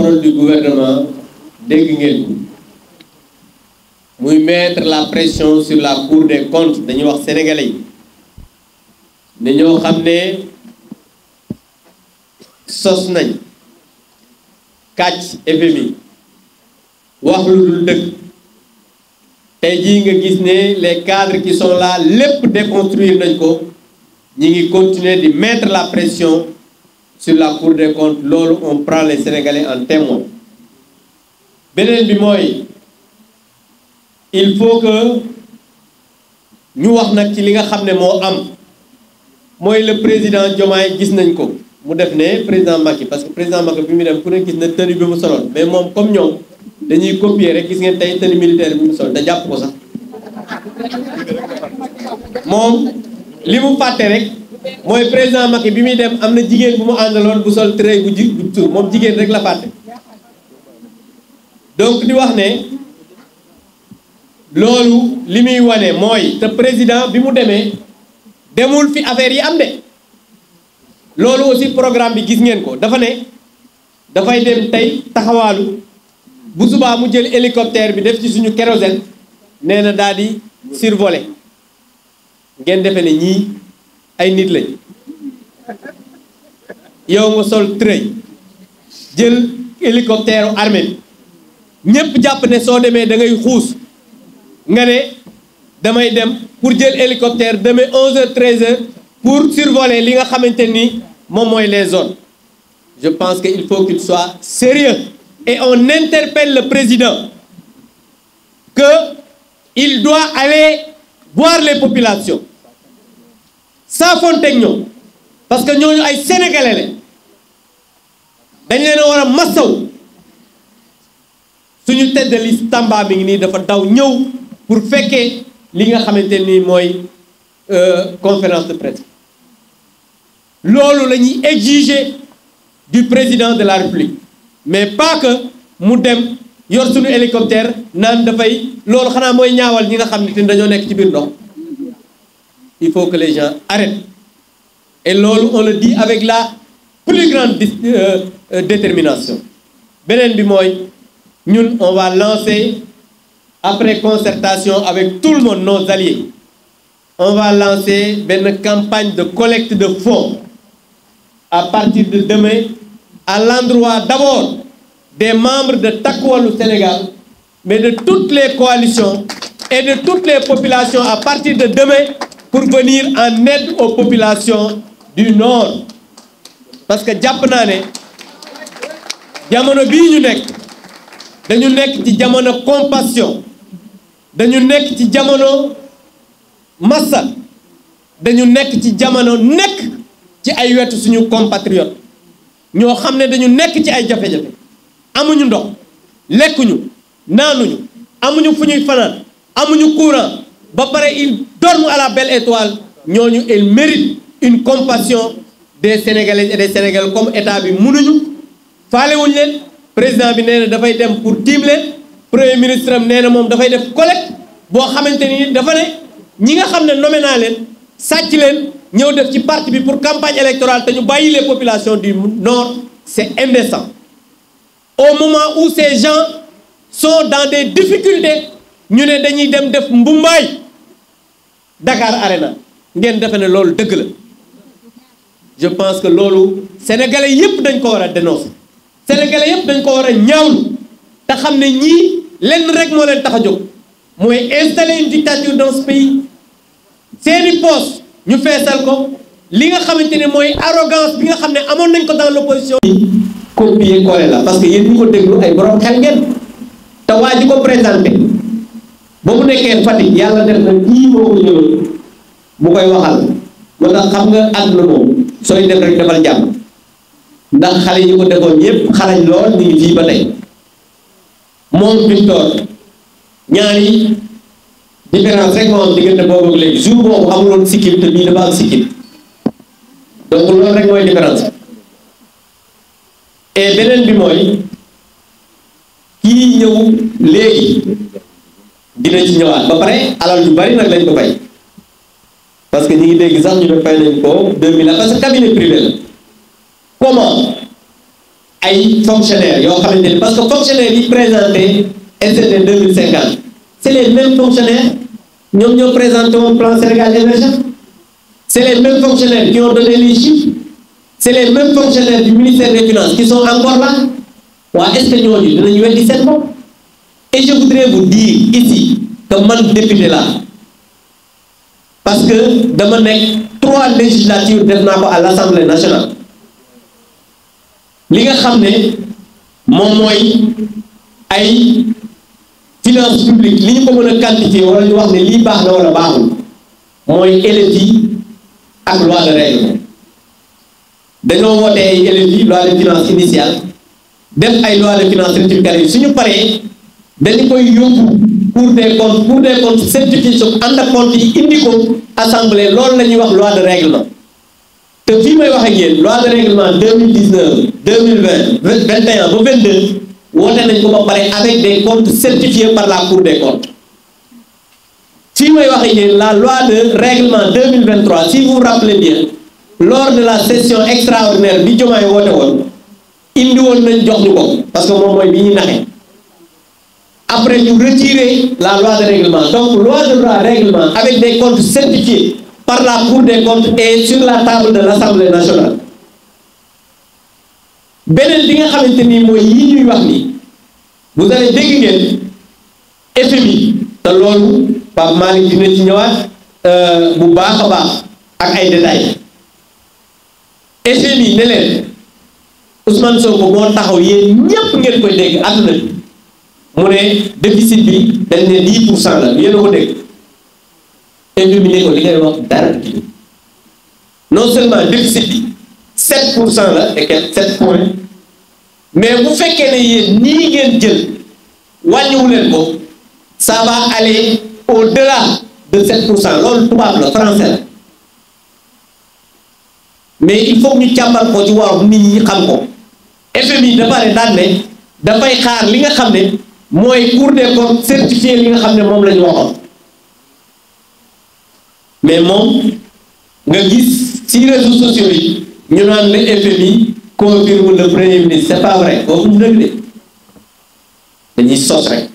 porte-parole du gouvernement dégg ngeen ko muy mettre la pression sur la Cour des comptes dañuy wax sénégalais yi dañoo xam ne sos nañ kàcc FMI wax lu dul dëgg tey jii nga gis ne les cadres qui sont là lépp déconstruire nañ ko ñi ngi continuer di mettre la pression sur la Cour des comptes loolu on prend les Sénégalais en témoin beneen bi mooy il faut que ñu wax nag ci li nga xam ne moo am mooy le président Diomaye gis nañ ko mu def ne président Macky parce que président Macky bi mu dem ku ne gis na tenue bi mu soloon mais moom comme ñoom dañuy copier rek gis ngeen tey tenue militaire bi mu sol da jàpp ko sax moom li mu fàtte rek mooy président Macky bi muy dem am na jigéen bu mu àndaloon bu sol trait bu tur moom jigéen rek la fàtte donc di wax ne loolu li muy wane mooy te président bi mu demee demul fi affaire yi am de loolu aussi programme bi gis ngeen ko dafa ne dafay dem tey taxawaalu bu subaa mu jël hélicoptère bi def ci suñu kérosène nee na daal di survoler ngeen defe ne ñii ay nit lañ yow nga sol trait jël hélicoptère armée bi ñépp jàpp ne soo demee da ngay xuus nga ne damay dem pour jël hélicoptère demee 11h 13h pour survoler li nga xamante ni moom mooy les zones je pense que il faut qu'il soit sérieux et on interpelle le président que il doit aller voir les populations saafonteeg ñoom parce que ñooñu ay sénégalais lañ dañ leen a war a massaw suñu tête de liste Tamba mi ngi nii dafa daw ñëw pour fekkee li nga xamante ni mooy conférence de presse loolu la ñuy exiger du président de la République mais pas que mu dem yor suñu hélicoptère naan dafay loolu xanaa mooy ñaawal ñi nga xam ne te dañoo nekk ci biir ndox il faut que les gens arrêtent et loolu on le dit avec la plus grande détermination beneen bi mooy ñun on va lancer après concertation avec tout le monde nos alliés on va lancer benn campagne de collecte de fonds à partir de demain à l'endroit d'abord des membres de Takku Wallu Sénégal mais de toutes les coalitions et de toutes les populations à partir de demain pour venir en aide aux populations du Nord parce que jàpp naa ne jamono bii ñu nekk dañu nekk ci jamono compassion dañu nekk ci jamono massa dañu nekk ci jamono nekk ci ay wetu suñu compatriotes ñoo xam ne dañu nekk ci ay jafe-jafe amuñu ndox lekkuñu naanuñu amuñu fu ñuy fanaan amuñu courant ba pare ils dorment à la belle étoile ñooñu ils méritent une compassion des Sénégalais et des Sénégalais comme état bi mënuñu faalewuñu leen président bi nee na dafay dem pour tiim leen premier ministre am nee na moom dafay def collecte boo xamante ni dafa ne ñi nga xam ne nommé naa leen sàcc leen ñëw def ci parti bi pour campagne électorale te ñu bàyyi les populations du Nord c'est indécent au moment où ces gens sont dans des difficultés ñu ne dañuy dem def mbumbaay Dakar Arena ngeen defe ne loolu dëgg la je pense que loolu sénégalais yépp dañ ko war a dénoncer sénégalais yépp dañ ko war a ñaawlu te xam ne ñii lenn rek moo leen tax a jóg mooy installer une dictature dans ce pays seeni poste ñu feesal ko li nga xamante ne mooy arrogance bi nga xam ne amoon nañ ko dans l'opposition copier coller la parce que yéen ñu ko déglu ay borom xel ngeen te waa ji ko présenté ba mu nekkee Fatick yàlla def na kii moo ko jëloon mu koy waxal moo tax xam nga àdduna moom sooy def rek defal jàmm ndax xale yi ko defoon yépp xalañ lool ñu ngi fii ba tey moom Victor ñaari différence rek moo am diggante boobu ak léegi jour boobu amuloon sikkim te bii dafa am sikkim donc loolu rek mooy différence et beneen bi mooy kii ñëw léegi dina ci ñëwaat ba pare alal yu bari nag lañ ko fay parce que ñi ngi dégg sax ñu ne fay nañ ko 2000 parce que cabinet privé la comment ay fonctionnaires yoo xamante ni parce que fonctionnaires yi présenté SND 2050 c'est les mêmes fonctionnaires ñoom ñoo présenté woon plan Sénégal émergent, c'est les mêmes fonctionnaires qui ont donné les chiffres, c'est les mêmes fonctionnaires du ministère des Finances qui sont encore là. Est-ce que ñooñu dinañu weddi seen bopp? Et je voudrais vous dire ici que man député là, parce que dama nekk 3 législatures def naa ko à l'Assemblée nationale. li nga xam ne moom mooy ay finances publiques li ñu ko mën a quantifier wala ñu wax ne lii baax na wala baaxul mooy LFI ak loi de règlement. dañoo woote ay LFI loi de finances initiale def ay loi de finances rectificative suñu paree dañu koy yóbbu Cour des comptes certifié su ànd ak compte yi indi ko assemblée loolu la ñuy wax loi de règlement. te fii may wax ak yéen loi de règlement 2019 2020 21 ba 22 woote nañ ko ba pare avec des comptes certifiés par la Cour des comptes. fii may wax ak yéen la loi de règlement 2023 si vous vous rappelez bien lors de la session extraordinaire bi Diomaye woote woon indi woon nañ jox ñu ko parce que moom mooy bi ñu naxee après ñu retirer la loi de règlement. Donc loi de règlement avec des comptes certifiés par la Cour des comptes et sur la table de l'Assemblée nationale. beneen bi nga xamante ni mooy yi ñuy wax ni vous avez dégg ngeen FMI te loolu Pape Malick dina ci ñëwaat bu baax a baax ak ay détails. FMI ne leen Ousmane Sonko moo taxaw yéen ñépp ngeen koy dégg àdduna bi mu ne déficit bi dañ ne 10% la yéen a ko dégg. FMI ne ko li ngay wax dara du non seulement déficit bi 7% la et que 7 points mais bu fekkee ne yéen nii ngeen jël wàññiwu leen ko ça va aller au-delà de 7%. loolu tubaab la français la mais il faut ñu càmbar ko ci waaw nit ñi xam ko. FMI dafa ne daan ne dafay xaar li nga xam ne mooy Cour des comptes certifié li nga xam ne moom la ñu waxoon mais moom nga gis ci réseaux sociaux yi ñu naan le FMI confirme le premier ministre c'est pas vrai boobu ñu dëgg de dañuy sos rek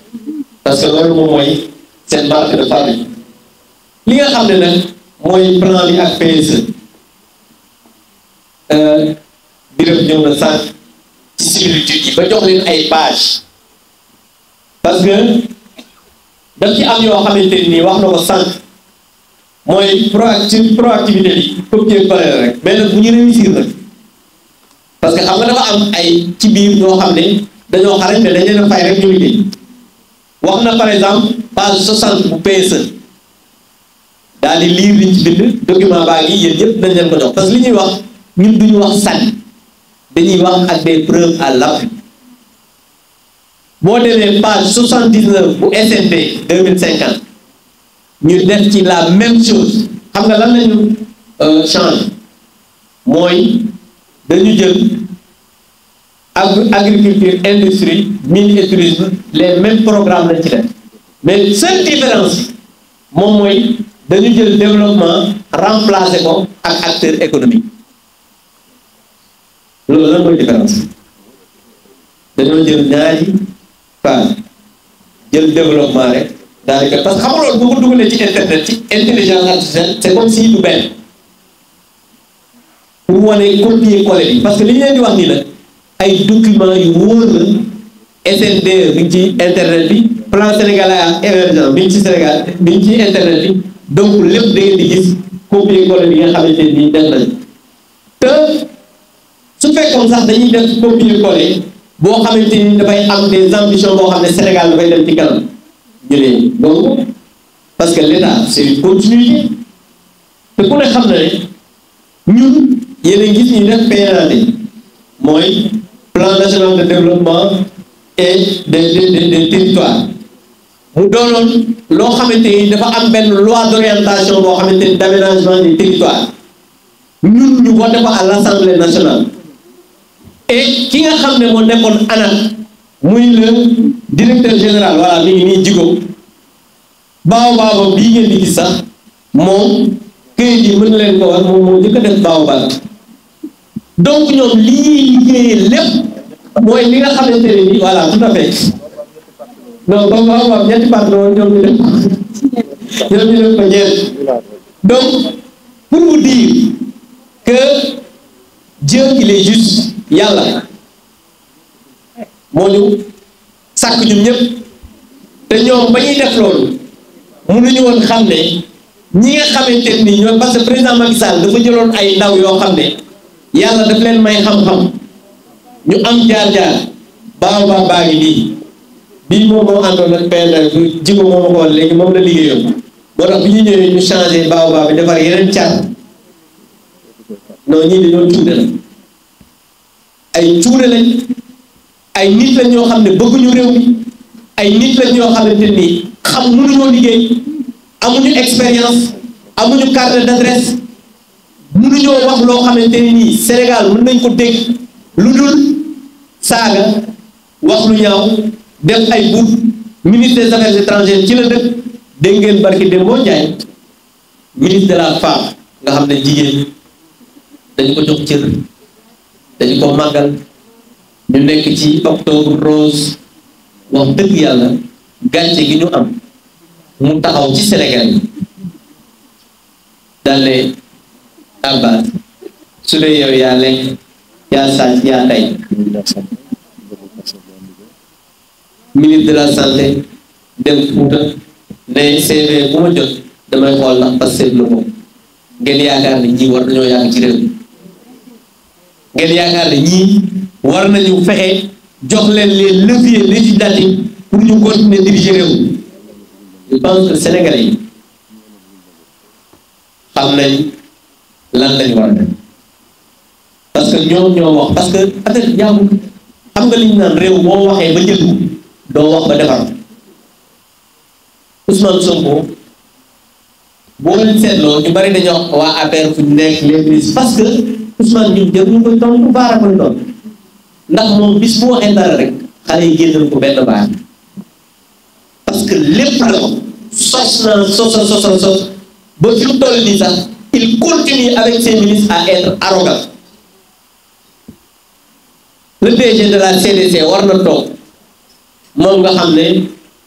parce que loolu moom mooy seen marque de fabrique. li nga xam ne nag mooy plan bi ak PSE Birame ñëw na sànq ci similitude yi ba jox leen ay page parce que daf ci am yoo xamante ni wax na ko sànq mooy proactivité bi copier coller rek mais nag bu ñu réussir nag parce que xam nga dafa am ay ci biir ñoo xam ne dañoo xarañ mais dañ leen a fay rek ñu liggéey wax na par exemple page 60 bu PSE daal di lire liñ ci bind document baa ngi yéen yëpp dañ leen ko jox parce que li ñuy wax ñun duñu wax sànni dañuy wax ak des preuves à l'appui. boo demee page 79 bu SND 2050 ñu def ci la même chose xam nga lan lañu change mooy dañu jël agriculture industrie mine et tourisme les mêmes programmes lañ ci def mais seule différence moom mooy dañu jël développement remplacer ko ak acteur économique loolu lan mooy différence dañoo jël ñaari phase jël développement rek daanaka parce que xam nga loolu bu ko dugalee ci internet ci intelligence artificielle c'est comme si du benn pour wane copier coller bi parce que li ñu leen di wax nii nag ay documents yu wóor la SND bi ngi ci internet bi plan sénégalais émergent bi ngi ci Sénégal bi ngi ci internet bi donc lépp da ngeen di gis copier coller bi nga xamante ni def nañ te su fekkoon sax dañuy def copier coller boo xamante ni dafay am des ambitions boo xam ne Sénégal dafay dem ci kanam ñu ne donc parce que l'État c'est une continuité te ku ne xam na ne ñun yéen a gis ñu def PNAD mooy plan national de développement et des territoires mu doonoon loo xamante ni dafa am benn loi d'orientation boo xamante ni d'aménagement des territoires ñun ñu voté ko à l'Assemblée nationale et ki nga xam ne moo nekkoon ANAT muy le directeur général voilà mi ngi nii jigo baobab bii ngeen di gis sax moom këyit yi mën na leen ko war moom moo njëkk a def baobab donc ñoom li ñuy liggéeyee lépp mooy li nga xamante ne nii voilà tout à fait non ba waaw ñetti parti la woon ñoom ñu def ko ñeent donc pour vous dire que Dieu il est juste yàlla moo ñu sàkk ñun ñëpp te ñoom ba ñuy def loolu mënuñu woon xam ne ñi nga xamante ni ñoom parce que président Macky Sall dafa jëloon ay ndaw yoo xam ne yàlla daf leen may xam-xam ñu am jaar-jaar baaw baa ngi nii bii moom moo àndoon ak PNL jigo moo ma ko woon léegi moom la liggéeyoon moo tax bi ñu ñëwee ñu changé baaw bi defar yeneen caat non ñii dañoo cuune la ay cuune lañ ay nit lañ ñoo xam ne bëgguñu réew mi ay nit lañ ñoo xamante ni xam mënuñoo liggéey amuñu expérience amuñu carte d'adresse mënuñoo wax loo xamante ni nii Sénégal mën nañ ko dégg lu dul saaga wax lu ñaaw def ay buut ministre des affaires étrangères ci la dëkk dégg ngeen barki Demba Ndiaye ministre de la femme nga xam ne jigéen dañu ko jox cër dañu ko màggal ñu nekk ci octobre rose wax dëgg yàlla gàncax gi ñu am mu taxaw ci Sénégal yi daal ne Abbas su dee yow yaa lekk yaa sàcc yaa tey ministre de la santé dem Fuuta ne CV bu ma jot damay xool ndax parce que lu ko ngeen yaakaar ne ñii war nañoo yàgg ci réew ngeen yaakaar ne ñii war nañu fexe jox leen les leviers législatifs pour ñu continuer diriger réew je pense que Sénégalais yi xam nañ lan lañu war a def parce que ñoom ñoo wax parce que affaire jàmm xam nga li ñu naan réew boo waxee ba jël doo wax ba defar Ousmane Sonko boo leen seetloo ñu bari dañoo wax waa APR fu ñu nekk les ministres parce que Ousmane ñun jëm ñu koy tontu baara koy tontu ndax moom bis bu waxee dara rek xale yi génnal ko benn baar parce que lépp la ko sos ba fi mu toll nii sax il continue avec ses ministres à être arrogant le DG de la CDC war na toog moom nga xam ne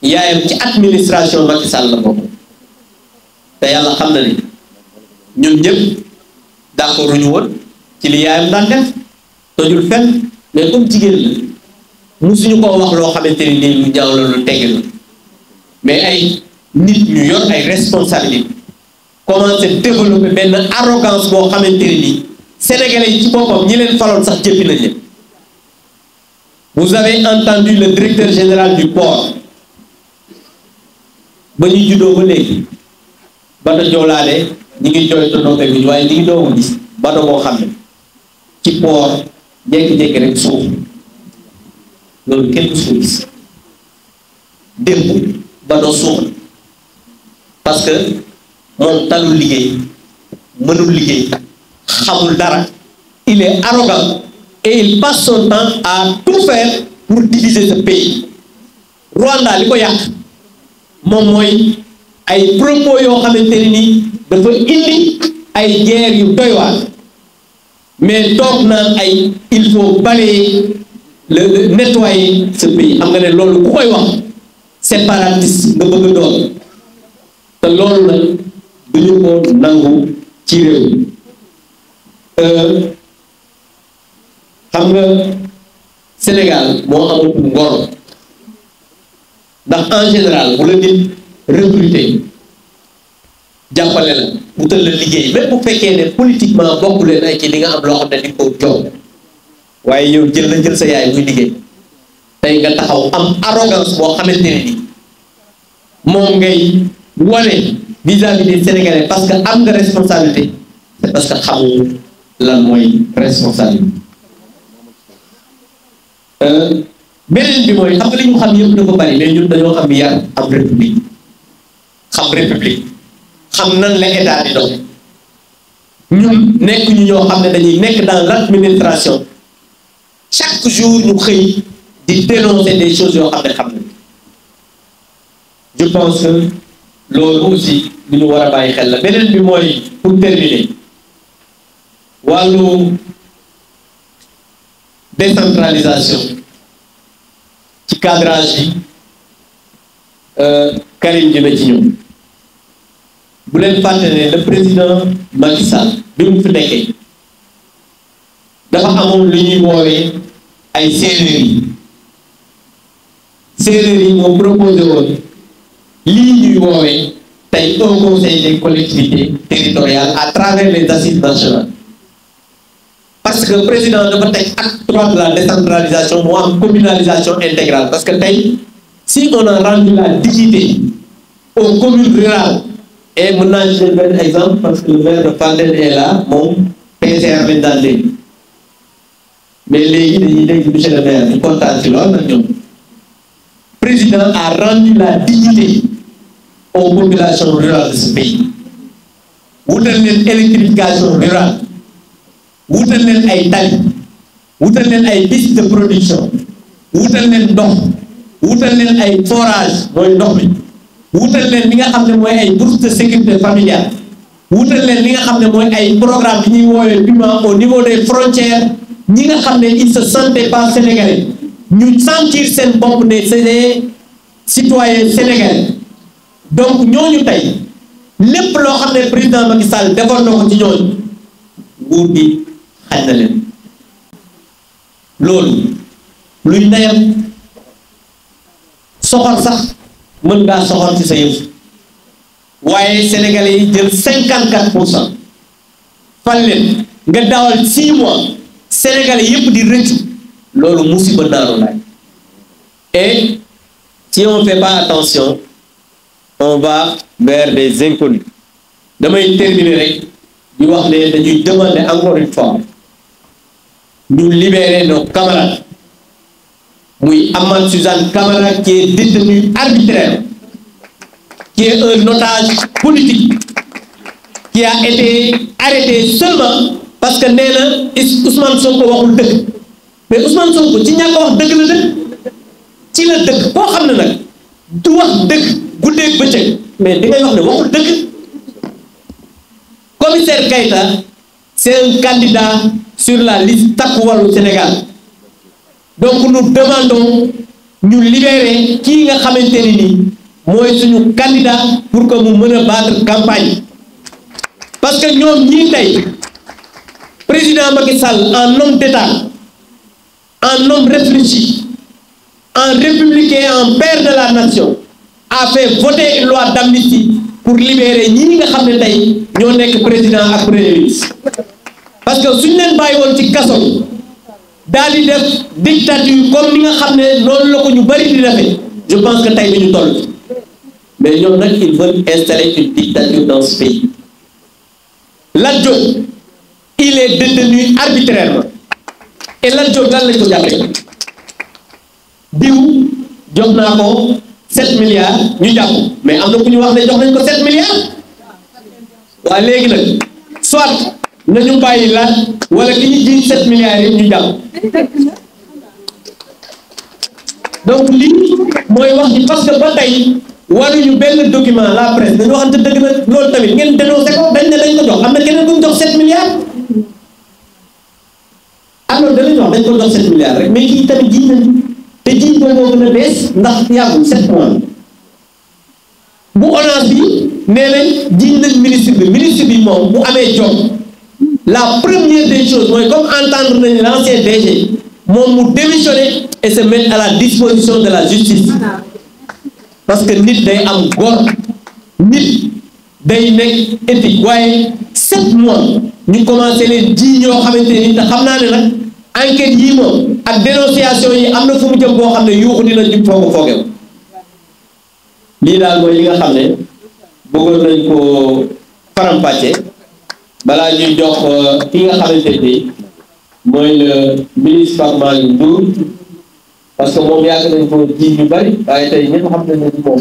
yaayam ci administration Macky Sall la bokk te yàlla xam na ni ñun ñëpp d'accord ñu woon ci li yaayam daan def tojul fenn mais comme jigéen la musuñu koo wax loo xamante ni nii lu ñaaw la lu tegg la mais ay nit ñu yor ay responsabilité commencé développer benn arrogance boo xamante ni nii sénégalais yi ci boppam ñi leen faloon sax jëppi nañ leen. Vous avez entendu le directeur général du port ba ñu juddoo ba léegi bato joolaale ñi ngi jooy tonoo fekk ñu waaye ñi ngi doogu gis bato boo xam ne ci port jékki-jékki rek suuf loolu kenn du suuf gis démb bato suuf parce que moom talul liggéey mënul liggéey xamul dara il est arrogant et il passe son temps à tout faire pour diviser ce pays Rwanda li ko yàq moom mooy ay propos yoo xamante ne ni dafa indi ay guerre yu doy waar mais toog naan ay il faut balayer le nettoyer ce pays xam nga ne loolu ku koy wax séparatiste nga bëgg doon te loolu nag duñu ko nangu ci réew xam nga Sénégal moo amul ngor ndax en général bu la nit recruter jàppale la wutal la liggéey même bu fekkee ne politiquement bokk leen ay ci di nga am loo xam ne di ko jox waaye yow jël sa yaay muy liggéey tey nga taxaw am arrogance boo xamante ne ni moom ngay wane vis-à-vis des Sénégalais parce que am nga responsabilité c'est parce que xamu lan mooy responsabilité. beneen bi mooy xam nga li ñu xam yëpp dafa bari mais ñun dañoo xam yar am république xam nan la état di dox ñun nekk ñu ñoo xam ne dañuy nekk dans l'administration chaque jour ñu xëy di dénoncer des choses yoo xam ne xam na je pense que loolu aussi lu ñu war a bàyyi xel la beneen bi mooy pour terminer wàllu décentralisation ci cadrage yi Karim dina ci ñëw bu leen fàtte ne le président Macky Sall bi mu fi nekkee dafa amoon lu ñuy woowee ay séeréer yi moo proposé woon lii ñuy woowee tey un conseil des collectivités territoriales à travers les assises nationales parce que président dafa teg acte 3 de la décentralisation moo am communalisation intégrale parce que tey si on a rendu la dignité aux communes rurales et mën naa jël benn exemple parce que le maire de Fandène est là moom PCR lañ daan dégg mais léegi dañuy dégg monsieur le maire ñu kontaan ci lool nag ñoom président a rendu la dignité aux populations rurales de ce pays wutal leen électrification rurale wutal leen ay tali wutal leen ay pistes de production wutal leen ndox wutal leen ay forage mooy ndox mi wutal leen li nga xam ne mooy ay bourse de sécurité familiale wutal leen li nga xam ne mooy ay programme bi ñuy woowee PUMA au niveau des frontières ñi nga xam ne ils se sentaient pas sénégalais ñu sentir seen bopp ne c'est des citoyens sénégalais donc ñooñu tey lépp loo xam ne président Macky Sall defoon na ko ci ñooñu nguur gi xañ na leen loolu luy ndeyam soxor sax mën ngaa soxor ci sa yëf waaye sénégalais yi jël 54% fal leen nga dawal 6 mois sénégalais yëpp di rëccu loolu musiba naanu laay et si on fait pas attention on va vers des inconnus damay terminer rek di wax ne dañuy demander encore une fois ñu libérer nos camarades muy Amath Suzanne Camara qui est détenu arbitraire qui est un otage politique qui a été arrêté seulement parce que nee na Ousmane Sonko waxul dëgg mais Ousmane Sonko ci ñàkk a wax dëgg la dëgg ci la dëgg koo xam ne nag du wax dëgg guddeeg bëccëg mais di ngay wax ne waxul dëgg commissaire Keïta c'est un candidat sur la liste Takku Wallu Sénégal donc nous demandons ñu libérer kii nga xamante ne nii mooy suñu candidat pour que mu mën a battre campagne parce que ñoom ñii tey président Macky Sall en homme d'État en homme réfléchi en républicain en père de la nation a fait voter une loi d'amnistie pour libérer ñii nga xam ne tey ñoo nekk président ak premier ministre parce que suñu leen bàyyi woon ci kaso daal di def dictature comme ni nga xam ne loolu la ko ñu bari di defee je pense que tey bi ñu toll mais ñoom nag ils veulent installer une dictature dans ce pays. Lat Diop il est détenu arbitrairement et Lat Diop lan lañ ko jàppee diw jox naa ko 7 milliards ñu jàpp mais am na ku ñu wax ne jox nañ ko 7 milliards waa léegi nag soit nañu bàyyi Lat wala ki ñu jiiñ 7 milliards yi ñu jàpp donc lii mooy wax ji parce que ba tey waruñu benn document la presse dañu waxante dëgg na loolu tamit ngeen dénoncé ko dañ ne dañ ko jox am na keneen ku ñu jox 7 milliards alors danañ wax dañ ko jox 7 milliards rek mais kii tamit jiiñ nañ te jiiñ ko moo gën a bees ndax yàggul 7 mois bu ONAS bi nee nañ jiiñ nañ ministre bi moom bu amee jox la première des choses mooy comme entendre nañ l'ancien DG moom mu démissionner et se mettre à la disposition de la justice parce que nit day am góor nit day nekk éthique waaye 7 mois ñu commencé leen ji ñoo xamante ni te xam naa ne nag enquête yii moom ak dénonciation yi am na fu mu jëm boo xam ne yuuxu dina jub foo ko foogew lii daal mooy li nga xam ne bëggoon nañ ko faram-fàcce balaa ñuy jox ki nga xamante ni mooy le ministre Pape Malick Ndour parce que moom yàgg nañ ko ji ñu bari waaye tey ñëpp xam nañ ne moom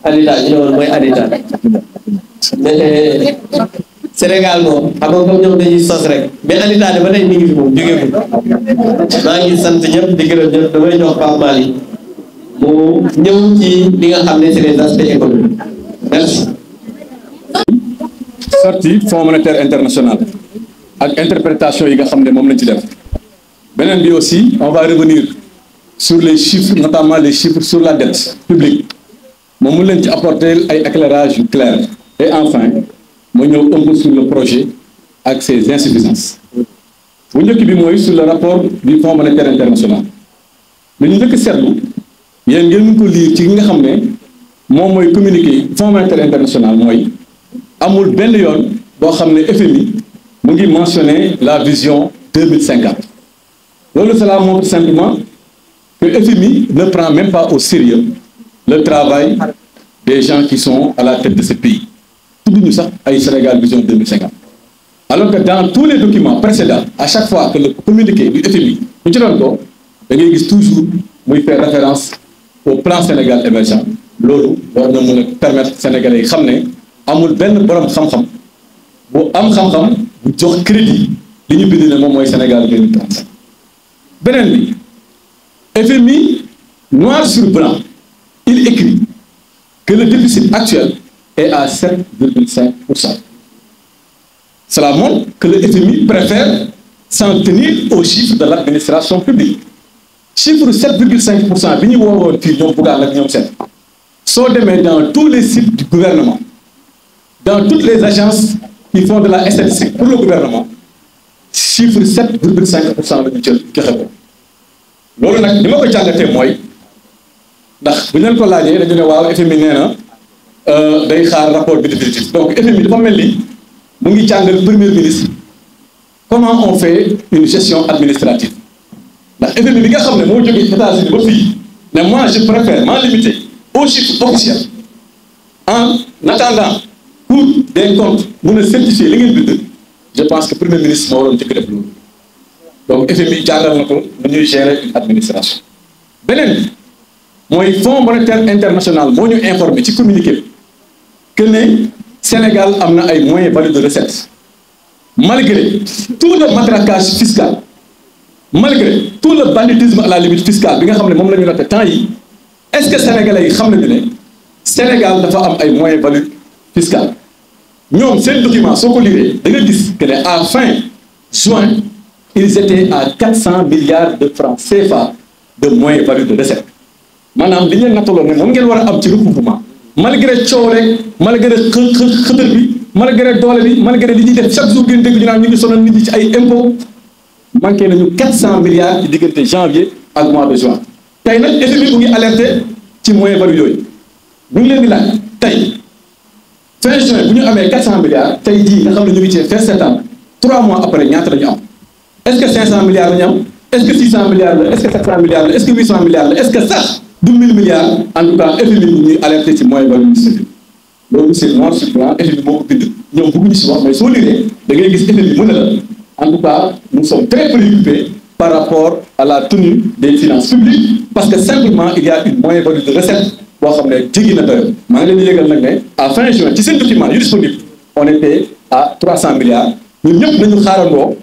Anita ñu ne woon mooy Anita mais Sénégal moom xam nga comme ñoom dañuy sos rek mais Anita de ba tey mi ngi fi moom jógee ko maa ngi sant ñëpp di gërëm ñëpp damay jox Pape Malick mu ñëw ci li nga xam ne c'est les aspects économiques merci. sortie Fonds monétaire international ak interprétation yi nga xam ne moom lañ ci def beneen bi aussi on va revenir sur les chiffres, notamment les chiffres sur la dette publique moom mu leen ci apporter ay éclairage yu clair. Et enfin ma ñëw un peu sur le projet ak ses insuffisances bu njëkk bi mooy sur le rapport du Fonds monétaire international li ñu njëkk seetlu yéen ngeen mën ko lire ci nga xam ne moom mooy communiqué Fonds monétaire international mooy amul benn yoon boo xam ne FMI mu ngi mentionner la vision 2050 loolu cela montre simplement que FMI ne prend même pas au sérieux le travail des gens qui sont à la tête de ce pays tudd ñu sax ay Sénégal vision 2050 alors que dans tous les documents précédents à chaque fois que le communiqué du FMI ñu ci doon ko da ngay gis toujours muy faire référence au plan Sénégal émergent loolu war na mën a permettre Sénégalais yi xam ne amul benn borom xam-xam bu am xam-xam bu jox crédit li ñu bind ne moom mooy Sénégal 2035 beneen bi FMI noir sur blanc il écrit que le déficit actuel est à 7,5%. Cela montre que le FMI préfère s'en tenir aux chiffres de l'administration publique. Chiffre 7,5% bi ñu woowoon fii ñoom Bougane ak ñoom seen soo demee dans tous les sites du gouvernement dans toutes les agences qui font de la statistique pour le gouvernement chiffre 7,5% la ñu jël joxe ko loolu nag li ma ko jàngatee mooy ndax bu ñu leen ko laajee dañu ne waaw FMI nee na day xaar rapport bi définitif donc FMI dafa mel ni mu ngi jàngal premier ministre comment on fait une gestion administrative ndax FMI bi nga xam ne moo jógee États-Unis ba fii ne moi je préfère m'en limiter aux chiffres officiels en attendant Cour des comptes mun a certifier li ngeen bind je pense que premier ministre moo waroon njëkk def loolu donc FMI jàngal na ko nu ñuy gérer une administration beneen bi mooy Fonds monétaire international moo ñu informé ci communiqué que ne Sénégal am na ay moyens valus de recette malgré tout le matraquage fiscal malgré tout le banditisme à la limite fiscale bi nga xam ne moom la ñu noté temps yi est-ce que sénégalais yi xam nañu ne Sénégal dafa am ay moyens valus fiscal ñoom seen document soo ko liree da nga gis que ne à fin juin ils étaient à 400 milliards de francs CFA de moyens valus de recette maanaam li ñu leen nattaloon ne moom ngeen war a am ci recouvrement malgré coow rek malgré xëtër bi malgré doole bi malgré li ñuy def chaque jour ngeen dégg ñu naan ñu ngi sonal nit ñi ci ay impôts manqué nañu 400 milliards ci diggante janvier ak mois de juin tey nag FMI mu ngi alerté ci moyens valus yooyu ñu ngi leen di laaj tey fin juin bu ñu amee 400 milliards tey jii nga xam ne ñu ngi ci fin septembre 3 mois après ñaata la ñu am est-ce que 500 milliards la ñu am est-ce que 600 milliards la est-ce que 700 milliards la est-ce que 800 milliards la est-ce que sax du 1000 milliards en tout cas FMI bu ñuy alerté ci moyens valus yi loolu c'est noir sur blanc FMI moo ko bind ñoom bëgguñu si wax mais soo liree da ngay gis FMI mu ne la en tout cas nous sommes très préoccupés par rapport à la tenue des finances publiques parce que simplement il y a une moyen value de recette boo xam ne jéggi na doyo maa ngi leen di yëgal nag ne à fin juin ci seen document yu disponible on était à 300 milliards ñun ñëpp nañu xaarandoo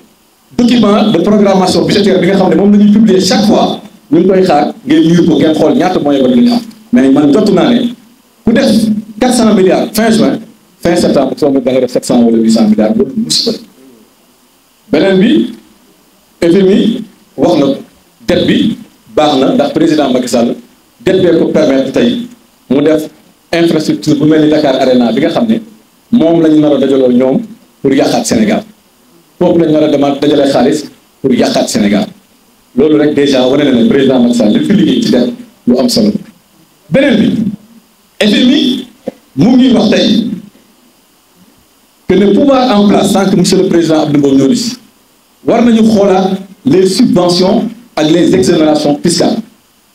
document de programmation budgétaire bi nga xam ne moom la ñuy publier chaque fois ñu ngi koy xaar ngeen lire ko ngeen xool ñaata moyen value la ñu am mais man jot naa ne ku def 400 milliards fin juin fin septembre soo da nga def 700 wala 800 milliards loolu musiba beneen bi FMI wax na dette bi baax na ndax président Macky Sall dette bee ko permettre tey mu def infrastructure bu mel ni Dakar Arena bi nga xam ne moom la ñu nar a dajaloo ñoom pour yàqaat Sénégal foofu la ñu nar a demaat dajalee xaalis pour yàqaat Sénégal loolu rek déjà wane na ne président Macky Sall li fi liggéey ci dette lu am solo beneen bi FMI mu ngi wax tey que le pouvoir en place sans que monsieur le président Abdou Mbow ñëw si war nañu xoolaat les subventions ak les exonérations fiscales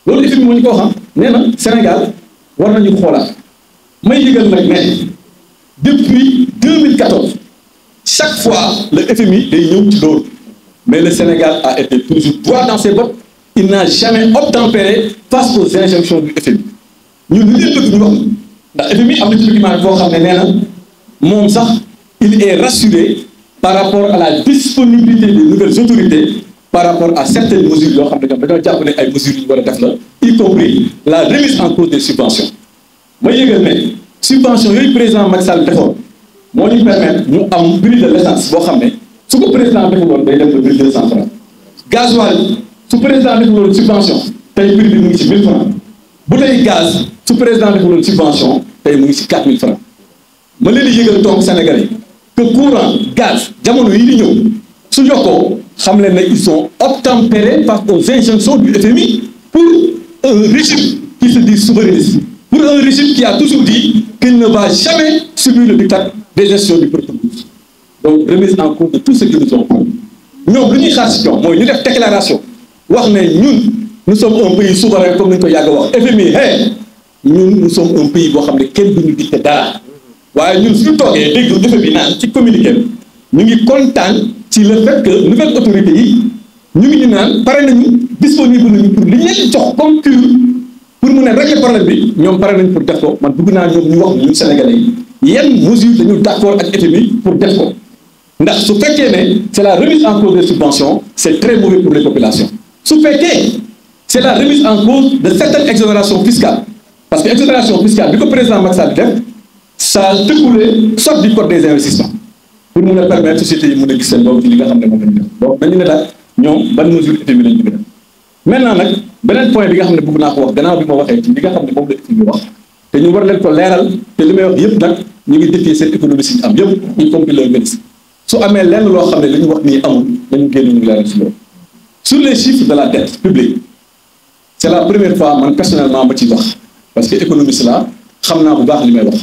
loolu FMI moo ñu ko wax nee na Sénégal war nañu xoolaat may yëgal nag ne depuis 2014 chaque fois le FMI day ñëw ci loolu mais le Sénégal a été toujours droit dans ses bottes il n'a jamais obtempéré face aux injonctions du FMI ñun li leen bëgg ñu wax ndax FMI am na ci document boo xam ne nee na moom sax il est rassuré par rapport à la disponibilité des nouvelles autorités par rapport à certaines mesures yoo xam ne ñoom dañoo jàpp ne ay mesures yu ñu war a def la y compris la remise en cause des subventions ma yëgal ne subvention yooyu président Macky Sall defoon moo ñu permettre ñu am prix de l'essence boo xam ne su ko président defuloon day dem ba 1200 francs gasoil su président def loolu subvention tey prix bi mu ngi ci 1000 francs bouteille gaz su président def loolu subvention tey mu ngi ci 4000 francs ma leen di yëgal toog Sénégalais que courant gaz jamono yi di ñëw su yokkoo xam leen ne ils sont obtempérés face aux injonctions du FMI pour un régime qui se dit souverainiste, pour un régime qui a toujours dit qu'il ne va jamais subir le diktat des gestions du peuple. Donc remise en cause de tout ce que nous sommes contre. ñoom lu ñuy xaar si ñoom mooy ñu def déclaration wax ne ñun nous sommes un pays souverain comme ni ñu ko yàgg a wax FMI ñun nous sommes un pays boo xam ne kenn duñu dicté dara waaye ñun suñu toogee dégg FMI naan ci communiqué ñu ngi kontaan ci le fait que nouvelle autorité yi ñu ngi ñu naan pare nañu disponible nañu pour li ñu leen jox comme cure pour mun a régler problème bi ñoom pare nañ pour def ko man bëgg naa ñoom ñu wax ñun Sénégalais yi yan mesures dañu d'accord ak FMI pour def ko ndax su fekkee ne c'est la remise en cause des subventions c'est très mauvais pour les populations su fekkee c'est la remise en cause de certaines exonérations fiscales parce que exonération fiscale bi ko président Macky Sall def ça découle soit du code des investissements pour mun a permettre sociétés yi mun a gis seen bopp ci li nga xam ne moom la ñu def donc dañu ne daal ñoom ban mesure FMI lañu bëgg def maintenant nag beneen point bi nga xam ne bëgg naa ko wax gannaaw bi ma waxee ci li nga xam ne moom la FMI wax te ñu war leen ko leeral te li may wax yëpp nag ñu ngi défier seen économie si am yëpp y compris le ministre su amee lenn loo xam ne li ñu wax nii amul dañu génn ñu leeral si loolu sur les chiffres de la dette publique c'est la première fois man personnellement ma ciy wax parce que économiste la xam naa bu baax li may wax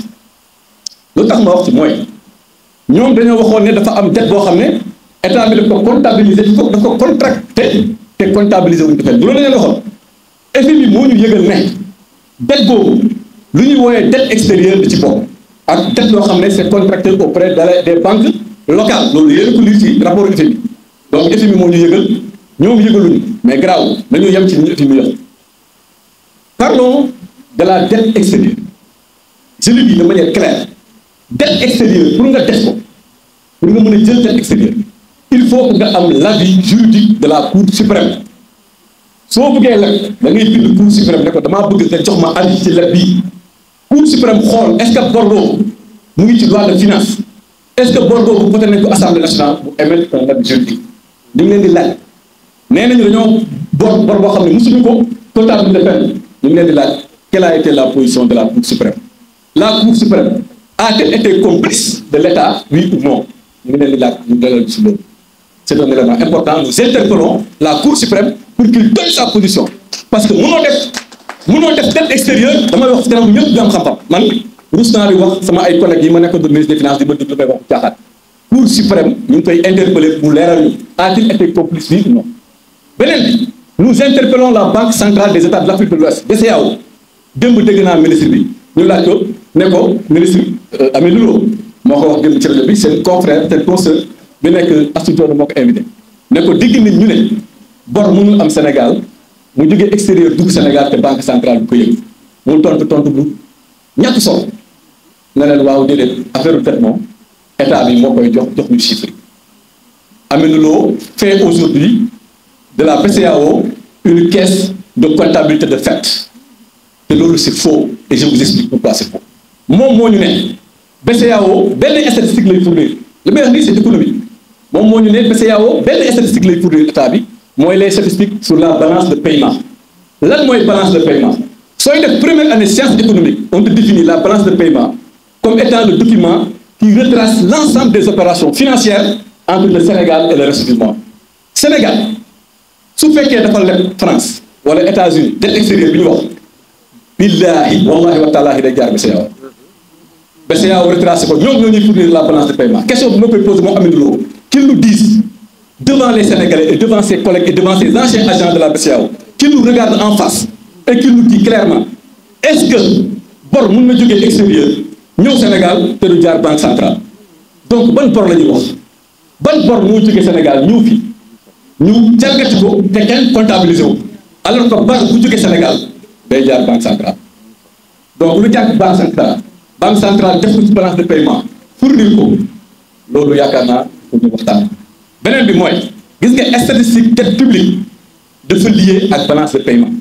lu tax ma wax ci mooy ñoom dañoo waxoon ne dafa am dette boo xam ne état bi daf ko comptabiliser daf ko contracté te comptabiliser wuñ ko fenn loolu la leen waxoon FMI moo ñu yëgal ne dette boobu lu ñuy wooyee dette extérieure di ci bokk ak dette loo xam ne c'est contracté auprès des banques locales loolu yéen a ko lire ci rapport FMI donc FMI moo ñu yëgal ñoom yëgaluñu mais grave dañoo yem ci li ñu FMI wax parlons de la dette extérieure je le dis de manière claire dette extérieure pour nga def ko pour nga mën a jël dette extérieure il faut que nga am l'avis juridique de la Cour suprême soo bëggee leb da ngay bind Cour suprême ne ko damaa bëgg nga jox ma avis ci leb bii Cour suprême xool est-ce que bor boobu mu ngi ci loi de finance est-ce que bor boobu voté nañ ko assemblée nationale bu émettre un avis juridique ñu ngi leen di laaj nee nañu dañoo bor boo xam ne mosuñu ko comptabiliser fenn ñu ngi leen di laaj quelle a été la position de la Cour suprême la Cour suprême a-t-elle été complice de l'État oui ou non ñu ngi leen di laaj ñu dalal ci loolu c'est un élément important nous interpellons la Cour suprême pour qu'il donne sa position parce que mënoo def dette extérieure damay wax ci kanam ñëpp ñu am xam-xam man rus naa di wax sama ay collègues yi ma nekkoon ministre des finances di ma déglu may wax caaxaan Cour suprême ñu ngi koy interpeller mu leeral ñu a-t-il été complice oui ou non beneen bi nous interpellons la Banque centrale des États de l'Afrique de l'Ouest BCEAO démb dégg naa ministre bi ñu laaj ko ne ko ministre Amidou Lo moo ko wax démb ci rajo bi seen confrère seen consoeur bi nekk Astou Dione moo ko invité ne ko dégg nit ñu ne bor mënul am Sénégal mu jógee extérieur dugg Sénégal te banque centrale bi ko yëg mu tontu bu ñàkk solo ne leen waaw déedéet affaire u moom état bi moo koy jox ñu chiffre yi Amidou Lo fait aujourd'hui de la BCEAO une caisse de comptabilité de fait te loolu c'est faux et je vous explique pourquoi c'est faux moom moo ñu ne BCEAO benn statistique lay fournir li may wax nii c'est économique moom moo ñu ne BCEAO benn statistique lay fournir état bi mooy les statistiques sur la balance de paiement lan mooy balance de paiement sooy def première année sciences économiques on te définit la balance de paiement comme étant le document qui retrace l'ensemble des opérations financières entre le Sénégal et le reste du monde Sénégal su fekkee dafa leb France wala États-Unis dette extérieure bi ñu wax billahi wallahi wa taalahi day jaar BCEAO BCEAO retracé ko ñoom ñoo ñuy fournir la balance de paiement question bi ma koy posé moo Amidou Lo qu'ils nous disent devant les Sénégalais et devant ses collègues et devant ses anciens agents de la BCEAO qu'ils nous regardent en face et qu'ils nous disent clairement est-ce que bor mën na jógee extérieur ñëw Sénégal te du jaar banque centrale donc ban bor la ñuy wax ban bor moo jógee Sénégal ñëw fi ñu jàggati ko te kenn comptabiliser wu alors que bor bu jógee Sénégal day jaar banque centrale donc lu jàpp banque centrale def ko ci balance de paiement fournir ko loolu yaakaar naa pour ñu waxtaan beneen bi mooy gis nga statistique dette publique dafa lié ak balance de paiement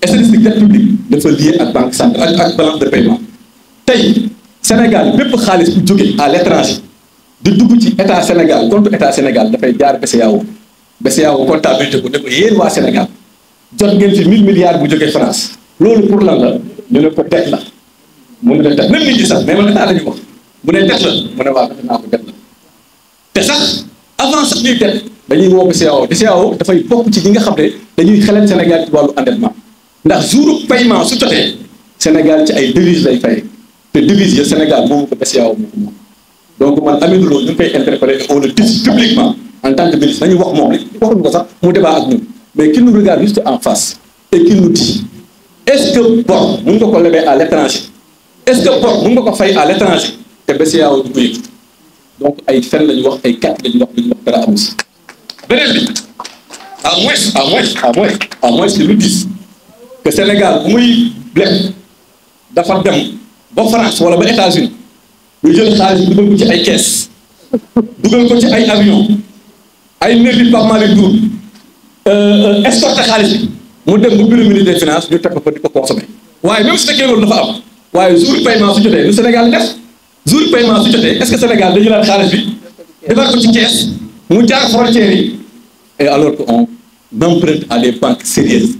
statistique dette publique dafa lié ak banque centrale ak balance de paiement tey Sénégal bépp xaalis bu jóge à l'étranger di dugg ci état Sénégal compte état Sénégal dafay jaar BCEAO BCEAO comptabilité ko ne ko yéen waa Sénégal jot ngeen fi 1000 milliards bu jógee France loolu pour lan la ñu ne ko dette la mu ne dette même nit ñi sax mais man état la ñu wax bu ne dette la mu ne waa defe naa ko dette la te sax avant sax ñuy dette dañuy woo BCEAO BCEAO dafay bokk ci ñi nga xam ne dañuy xelal Sénégal ci wàllu endettement ndax jour paiement su jotee Sénégal ci ay devises lay fay te devises ya Sénégal moomu ko BCEAO moo ko moom donc man Amidou Lo ñu ngi koy interpellé et on le dit publiquement en tant que ministre nañu wax moom rek waxuñu ko sax mu débat ak ñun mais qu'il nous regarde juste en face et qu'il nous dit est-ce que bor mun nga ko lebee à l'étranger est-ce que bor mun nga ko fay à l'étranger te BCEAO du ko yëg donc ay fen la ñu wax ay kat la ñu wax lu ñu wax dara amu si beneen bi à moins que lu gis que Sénégal bu muy leb dafa dem ba France wala ba États-Unis ñu jël xaalis dugal ko ci ay caisse dugal ko ci ay avion ay nervi Pape Malick Ndour escorté xaalis bi mu dem bu bureau ministre des finances ñu teg ko di ko consommé waaye même su fekkee loolu dafa am waaye jour paiement su jotee lu Sénégal def jour paiement su jotee est-ce que Sénégal dañu laal xaalis bi defar ko ci caisse mu jaar frontières yi et alors que on emprunte à des banques sérieuses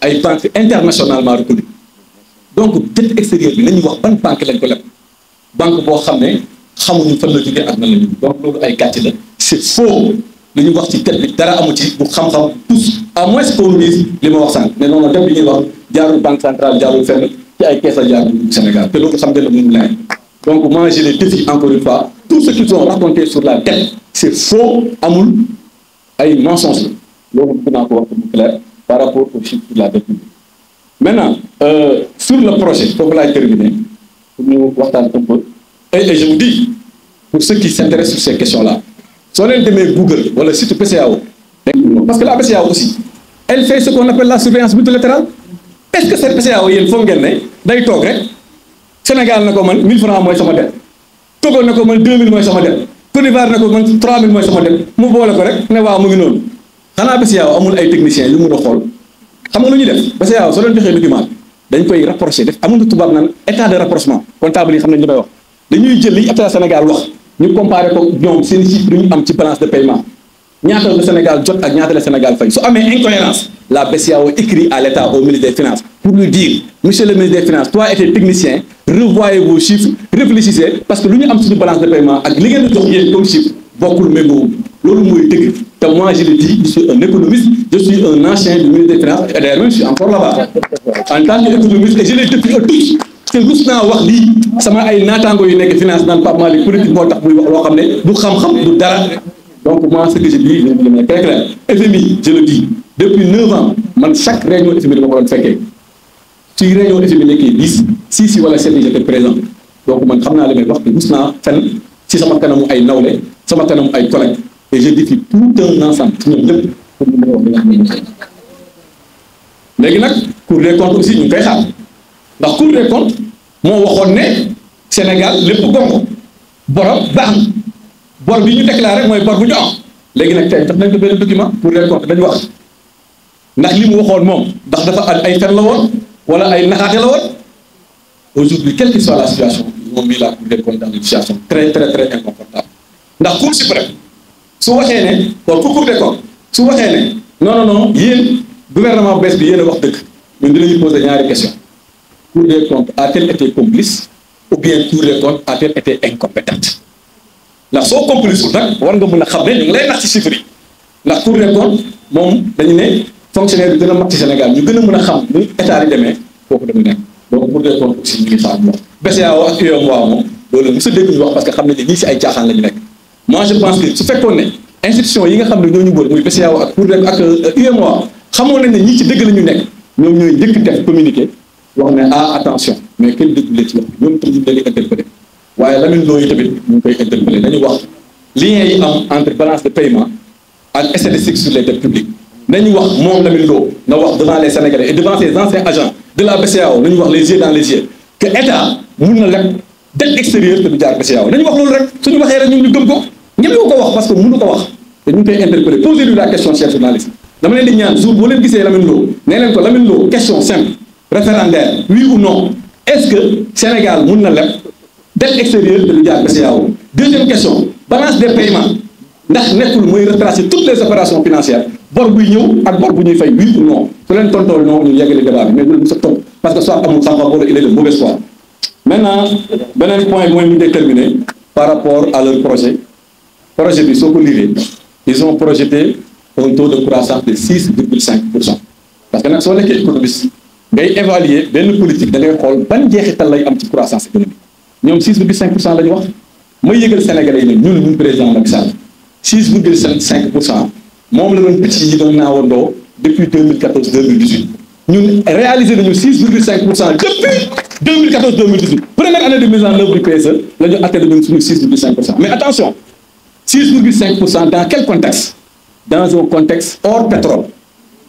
ay banques internationalement reconnues donc dette extérieure bi nañu wax ban banque lañ ko leb banque boo xam ne xamuñu fan la jógee ak nan la jógee donc loolu ay gàcce la c'est faux li ñu wax ci dette bi dara amu ci bu xam-xam tous à moins qu'on dise li ma wax sànq mais noonu dette bi ñuy wax jaarul banque centrale jaarul fenn ci ay kees la jaar Sénégal te loolu xam nga ne mënul leer donc moi je les défie encore une fois tout ce qu'ils ont raconté sur la dette c'est faux amul ay mensonges la loolu bëgg naa ko wax mu clair par rapport aux chiffres de la dette publique maintenant sur le projet foofu laay terminer pour ñu waxtaan un peu et je vous dis pour ceux qui s'intéressent sur ces questions-là soo leen demee Google wala site BCEAO parce que la BCEAO aussi elle fait ce qu'on appelle la surveillance multilatérale est-ce que cette BCEAO yéen foog ngeen ne day toog rek Sénégal na ko man 1000 francs mooy sama dette Togo na ko man 2000 mooy sama dette Côte d'Ivoire na ko man 3000 mooy sama dette mu boole ko rek ne waaw mu ngi noonu xanaa BCEAO amul ay techniciens yu mun a xool xam nga lu ñuy def BCEAO soo leen joxee document dañ koy rapproché def amul tubaab naan état de rapprochement comptable yi xam nañ li may wax dañuy jël li état Sénégal wax ñu comparé ko ñoom seen chiffre yu ñu am ci balance de paiement ñaata la Sénégal jot ak ñaata la Sénégal fay su amee incohérence la BCEAO écrit à l'État au ministre des Finances pour lui dire monsieur le ministre des Finances toi et tes techniciens revoyez vos chiffres réfléchissez parce que lu ñu am suñu balance de paiement ak li ngeen di jox yéen comme chiffre bokkul méngoo loolu mooy dëgg te moi je le dis je suis un économiste je suis un ancien du ministre des Finances et d'ailleurs même je suis encore là-bas en tant qu'économiste et je l'ai depuis tous te rus naa wax lii sama ay naataango yu nekk finance naan Pape Malick politique moo tax muy wax loo xam ne du xam-xam du dara donc moi ce que je dis je le très clair FMI je le dis depuis 9 ans man chaque réunion FMI dama ko doon fekkee ci réunion FMI nekkee 10 6 wala 7 j'étais présent donc man xam naa li may wax te rus naa fenn ci sama kanamu ay nawle sama kanamu ay collègues et je défie tout un ensemble ci ñoom lépp pour ñu mën a wax li nga xam ne ñu léegi nag Cour des comptes aussi ñu ngi koy xaar ndax Cour des comptes moo waxoon ne Sénégal lépp gongo borom baax na bor bi ñu déclaré mooy bor bu ñu am léegi nag tey tax nañ ko benn document Cour des comptes dañu wax ndax li mu waxoon moom ndax dafa ay fen la woon wala ay naxaate la woon aujourd'hui quelle que soit la situation ils ont mis la Cour des comptes dans une situation très très très inconfortable ndax Cour suprême su waxee ne kon Cour des comptes su waxee ne non yéen gouvernement bees bi yéen a wax dëgg ñun dinañu poser ñaari question Cour des comptes a-t-elle été complice ou bien Cour des comptes a-t-elle été incompétente ndax soo complice wul nag war nga mën a xam ne ñu ngi lay nax ci chiffres yi ndax Cour des comptes moom dañu ne fonctionnaire bi gën a mag ci Sénégal ñu gën a mën a xam ni état yi demee foofu dañu nekk donc Cour des comptes aussi ñu ngi xaar wax BCEAO ak UEMOA moom loolu mos a dégg ñu wax parce que xam nañ ne ñii si ay caaxaan la ñu nekk moi je pense que su fekkoon ne institution yi nga xam ne ñoo ñu wër muy BCEAO ak Cour des ak UEMOA xamoon nañ ne ñii ci dëgg la ñu nekk ñoom ñooy njëkk def communiqué wax ne attention mais kenn déggulee ci wax ñoom itam ñu ngi leen di interpellé waaye Lamine Lo yi tamit ñu ngi koy interpellé dañu wax lien yi am entre balance de paiement ak statistique sur les dettes publiques nañu wax moom Lamine Lo na wax devant les Sénégalais et devant ses anciens agents de la BCEAO nañu wax les yeux dans les yeux que état mun na leb dette extérieure te du jaar BCEAO nañu wax loolu rek suñu waxee rek ñun ñu gëm ko ñeme ko wax parce que mënu ko wax te ñu ngi koy interpellé posez-lui la question chers journalistes dama leen di ñaan jour boo leen gisee Lamine Lo nee leen ko Lamine Lo question simple référendaire oui ou non est-ce que Sénégal mun na leb dette extérieure te du jaar BCEAO deuxième question balance des paiements ndax nekkul mooy retracer toutes les opérations financières bor buy ñëw ak bor bu ñuy fay oui ou non su leen tontool non ñu yeggale débat bi mais bu sa toog parce que soit amul xam-xam wala il est de mauvaise foi. Maintenant beneen point mooy mu déterminer par rapport à leur projet bi soo ko liree ils ont projeté un taux de croissance de 6,5%. parce que nag soo nekkee économiste ngay évaluer benn politique da ngay xool ban jeexital lay am ci croissance économique ñoom 6,5% la ñu wax may yëgal Sénégalais yi ne ñun président Macky Sall 6,5% moom la doon picc yi doon naawandoo depuis 2014 2018 ñun réalisé nañu 6,5% depuis 2014 2018 première année de mise en œuvre du PSE la ñu atteindre ñun suñu 6,5%. mais attention 6,5% dans quel contexte? Dans un contexte hors pétrole.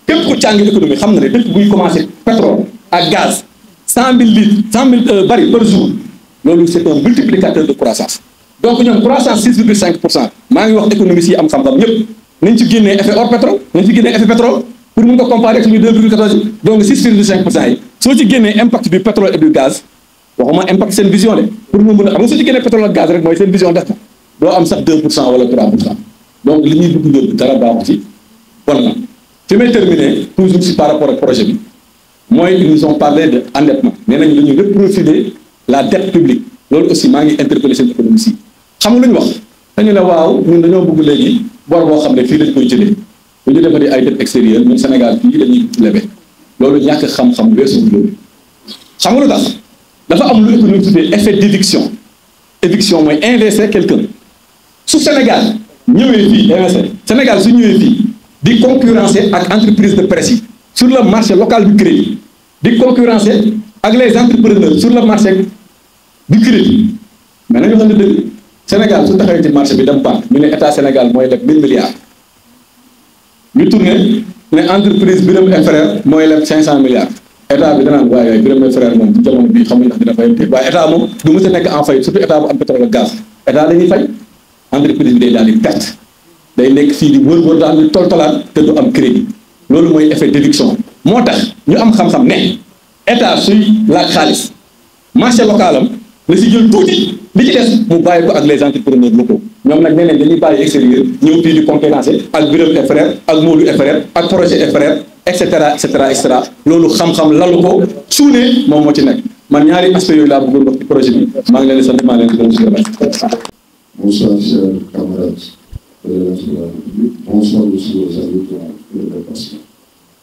képp ku jàng économie xam na ne dëkk buy commencé pétrole ak gaz 100 000 litres 100 000 barils par jour loolu c'est un multiplicateur de croissance. donc ñoom croissance 6,5% maa ngi wax économistes yi am xam-xam ñëpp nañ ci génnee effet hors pétrole nañ ci génnee effet pétrole pour mun ko comparer ak suñu 2,14 donc 6,5% yi soo ci génnee impact du pétrole et du gaz waxuma impact seen vision de pour mu mën a xam nga soo ci génnee pétrole ak gaz rek mooy seen vision def na doo am sax 2% wala 3%. donc li ñuy dugg yëpp dara baaxu ci bon na fi may terminer toujours si par rapport ak projet bi mooy ils nous ont parlé de endettement nee nañu dañuy reprofiler la dette publique loolu aussi maa ngi interpellé seen économistes yi xam nga lu ñu wax dañu ne waaw ñun dañoo bëgg léegi bor boo xam ne fii lañ koy jëlee bu ñu defee ay dette extérieure ñun Sénégal fii dañuy lebe loolu ñàkk xam-xam weesu loolu xam nga lu tax dafa am lu économie tuddee effet d'éviction éviction mooy investir quelqu'un su Sénégal ñëwee fii investir Sénégal su ñëwee fii di concurrencer ak entreprise de presse yi sur le marché local du crédit di concurrencer ak les entrepreneurs sur le marché du crédit mais nañu xam ne dëgg Sénégal su taxawee ci marché bi dem banque ñu ne état Sénégal mooy leb 1000 milliards ñu tourné ne entreprise Birame et Frères mooy leb 500 milliards état bi danaan waaye Birame et Frères moom ci jamono bii xamuñ ndax dina fay waaye état moom du mës a nekk en faillite surtout état bu am pétrole ak gaz état dañuy fay entreprise bi day daal di perte day nekk fii di wër daal di toltolaan te du am crédit loolu mooy effet d'éviction moo tax ñu am xam-xam ne état suy laaj xaalis marché local am la si jël tuuti li ci des mu bàyyi ko ak les entrepreneurs locaux ñoom nag nee nañ dañuy bàyyi extérieur ñëw fii di concurrencer ak Birame et Frères ak Modou et Frères ak Projet et Frères et cetera et cetera et cetera loolu xam-xam lalu ko suune moom moo ci nekk man ñaari aspect yooyu laa bëggoon wax ci projet bi maa ngi leen di sant maa ngi leen di gërëm. Bonsoir chers camarades de la République, bonsoir aussi aux amis de la dépassement.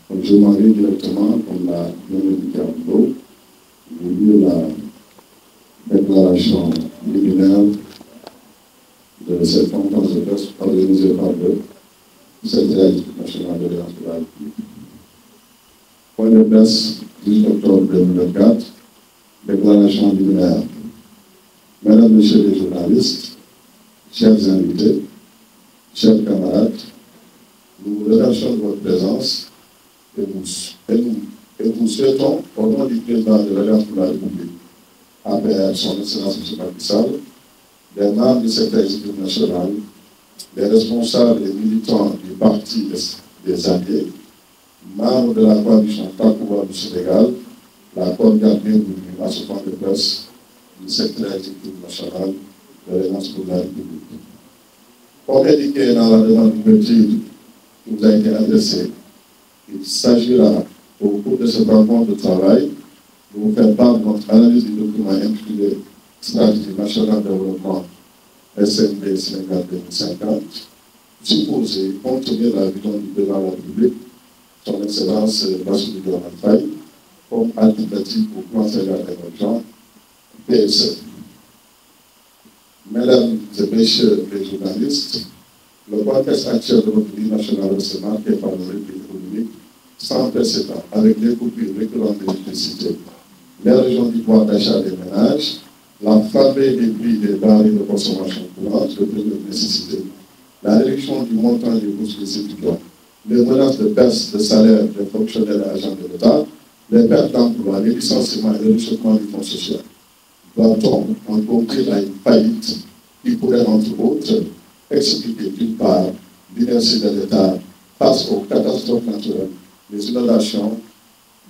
Donc je m'en vais directement, comme l'a bien indiqué Abdou, vous lire la déclaration liminaire de cette conférence de presse organisée par le secrétaire national de l'Alliance pour la République. Point de presse, 10 octobre 2024, déclaration liminaire. Mesdames, Messieurs les journalistes, chers invités, chers camarades, nous vous remercions de votre présence et nous souhaitons, au nom du président de l'Alliance pour la République, APR, son Excellence M. Macky Sall, des membres du secrétaire exécutif national, les responsables et militants du parti des Alliés, membres de la coalition Takuba du Sénégal, la cordiale bienvenue à ce point de presse du secrétaire exécutif national de l'Alliance pour la République. Comme indiqué dans la demande d'ouverture qui vous a été adressée, il s'agira, au cours de cette rencontre de travail, de vous faire part de notre analyse du document intitulé Stratégie nationale de développement SND Sénégal 2050, supposé contenir la vision du président de la République, son Excellence Bassirou Diomaye Faye, comme alternative au plan Sénégal émergent, PSE. Mesdames et messieurs les journalistes, le contexte actuel de notre vie nationale reste marqué par le repli économique sans précédent, avec les coupures récurrentes d'électricité, les régions du pouvoir d'achat des ménages, la flambée des prix des denrées de consommation courante de première nécessité, la réduction du montant des bourses des étudiants, les menaces de baisse de salaire des fonctionnaires et agents de l'État, les pertes d'emploi, les licenciements et le réchauffement du fonds social. Doit-on en conclure à une faillite qui pourrait, entre autres, expliquer d'une part l'inertie de l'État face aux catastrophes naturelles, les inondations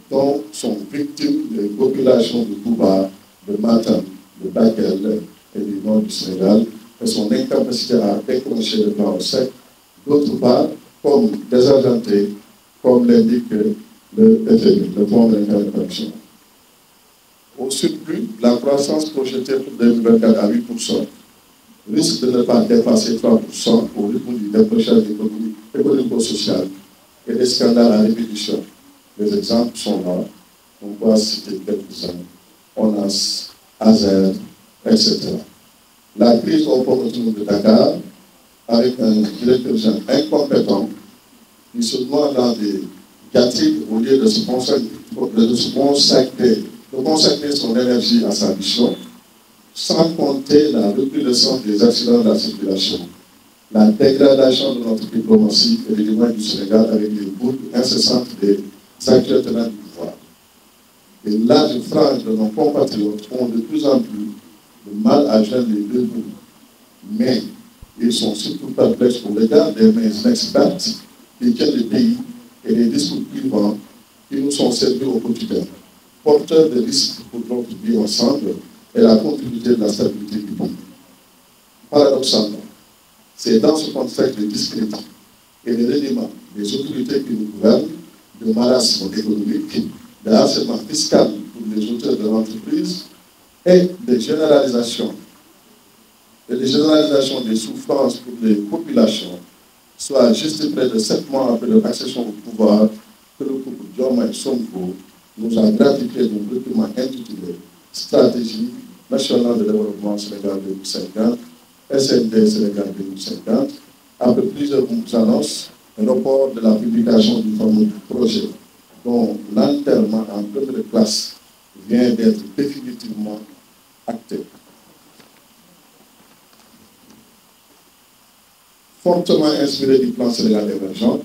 dont sont victimes les populations de Touba, de Matam, de Bakel et du nord du Sénégal, et son incapacité à déclencher le plan sec, d'autre part, comme désargenté, comme l'indique le FMI, le Fonds monétaire international. Au surplus, la croissance projetée pour 2024 à 8% risque de ne pas dépasser 3% au rythme du décrochage économico-social et des scandales à répétition. Les exemples sont là, on va citer quelques-uns, ONAS, Azer, etc. La crise au port autonome de Dakar, avec un directeur général incompétent qui se noie dans des gâteries au lieu de se consacrer son énergie à sa mission, sans compter la recrudescence des accidents de la circulation, la dégradation de notre diplomatie et de l'image du Sénégal avec les boules incessantes des acteurs tenants du pouvoir. Et large frange de nos compatriotes ont de plus en plus de mal à joindre les deux bouts. Mais ils sont surtout perplexes au regard des mains expertes qui tiennent le pays et des discours clivants qui nous sont servis au quotidien, porteurs de risques pour notre vie ensemble et la continuité de la stabilité du pays. Paradoxalement, c'est dans ce contexte de discrédit et de reniement des autorités qui nous gouvernent, de marasme économique, de harcèlement fiscal pour les auteurs de l'entreprise et de généralisation des souffrances pour les populations, soit juste près de 7 mois après leur accession au pouvoir, que le couple Diomaye Sonko nous a gratifié d'un document intitulé Stratégie nationale de développement Sénégal 2050, SND Sénégal 2050, après plusieurs annonces, un report de la publication du fameux projet, dont l'enterrement en première classe vient d'être définitivement acté. Fortement inspiré du plan Sénégal émergent,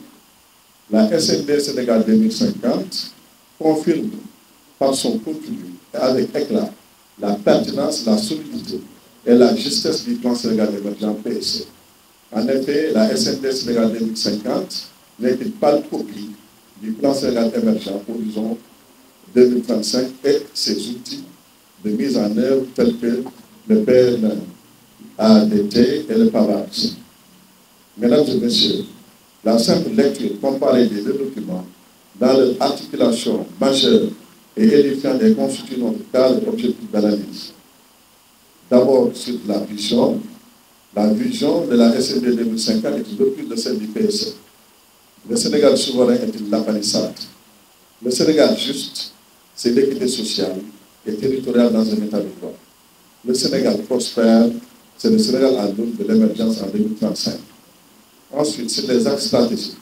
la SND Sénégal 2050 confirme par son contenu et avec éclat la pertinence, la solidité et la justesse du plan Sénégal émergent PSE. En effet, la SND Sénégal 2050 n'est qu'une pâle copie du plan Sénégal émergent Horizon 2035 et ses outils de mise en œuvre tels que le PNADT et le PAVAX. Mesdames et messieurs, la simple lecture comparée des deux documents dans leur articulation majeure et édifiante et constitue notre cadre objectif d'analyse. D'abord sur la vision de la SND 2050 est une reprise de celle du PSE. Le Sénégal souverain est la palissade. Le Sénégal juste, c'est l'équité sociale et territoriale dans un état de droit. Le Sénégal prospère, c'est le Sénégal à l'aune de l'émergence en 2035. Ensuite, sur les axes stratégiques.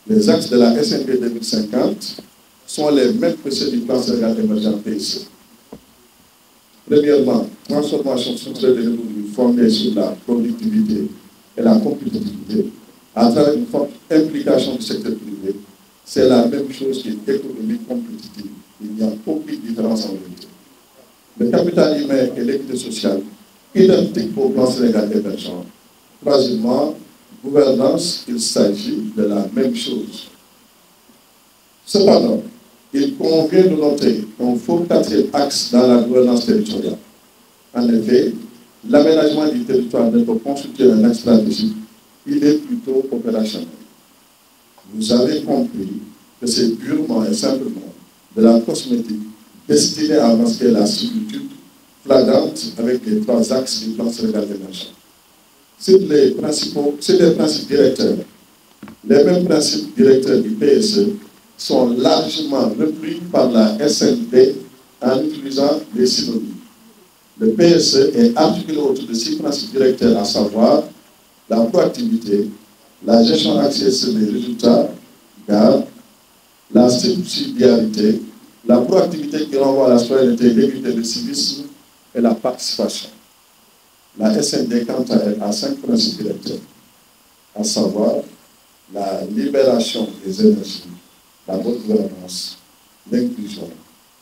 Les axes de la SND 2050 sont les mêmes que ceux du plan Sénégal émergent PSE. Premièrement, transformation structurelle de l'économie fondée sur la productivité et la compétitivité à travers une forte implication du secteur privé. C'est la même chose qu'une économie compétitive. Il n'y a aucune différence en vérité. Le capital humain et l'équité sociale, identiques au plan Sénégal émergent. Troisièmement, gouvernance, il s'agit de la même chose. Cependant, il convient de noter un fort quatrième axe dans la gouvernance territoriale. En effet, l'aménagement du territoire n'est pas constitué un axe stratégique, il est plutôt opérationnel. Vous avez compris que c'est purement et simplement de la cosmétique destinée à masquer la similitude flagrante avec les 3 axes du plan Sénégal émergent. C'est les principes directeurs. Les mêmes principes directeurs du PSE sont largement repris par la SND en utilisant des synonymes. Le PSE est articulé autour de 6 principes directeurs, à savoir la proactivité, la gestion axée sur les résultats, la subsidiarité, la proactivité qui renvoie à la citoyenneté, l'équité, le civisme et la participation. La SND, quant à elle, a 5 principes directeurs, à savoir la libération des énergies, la bonne gouvernance, l'inclusion,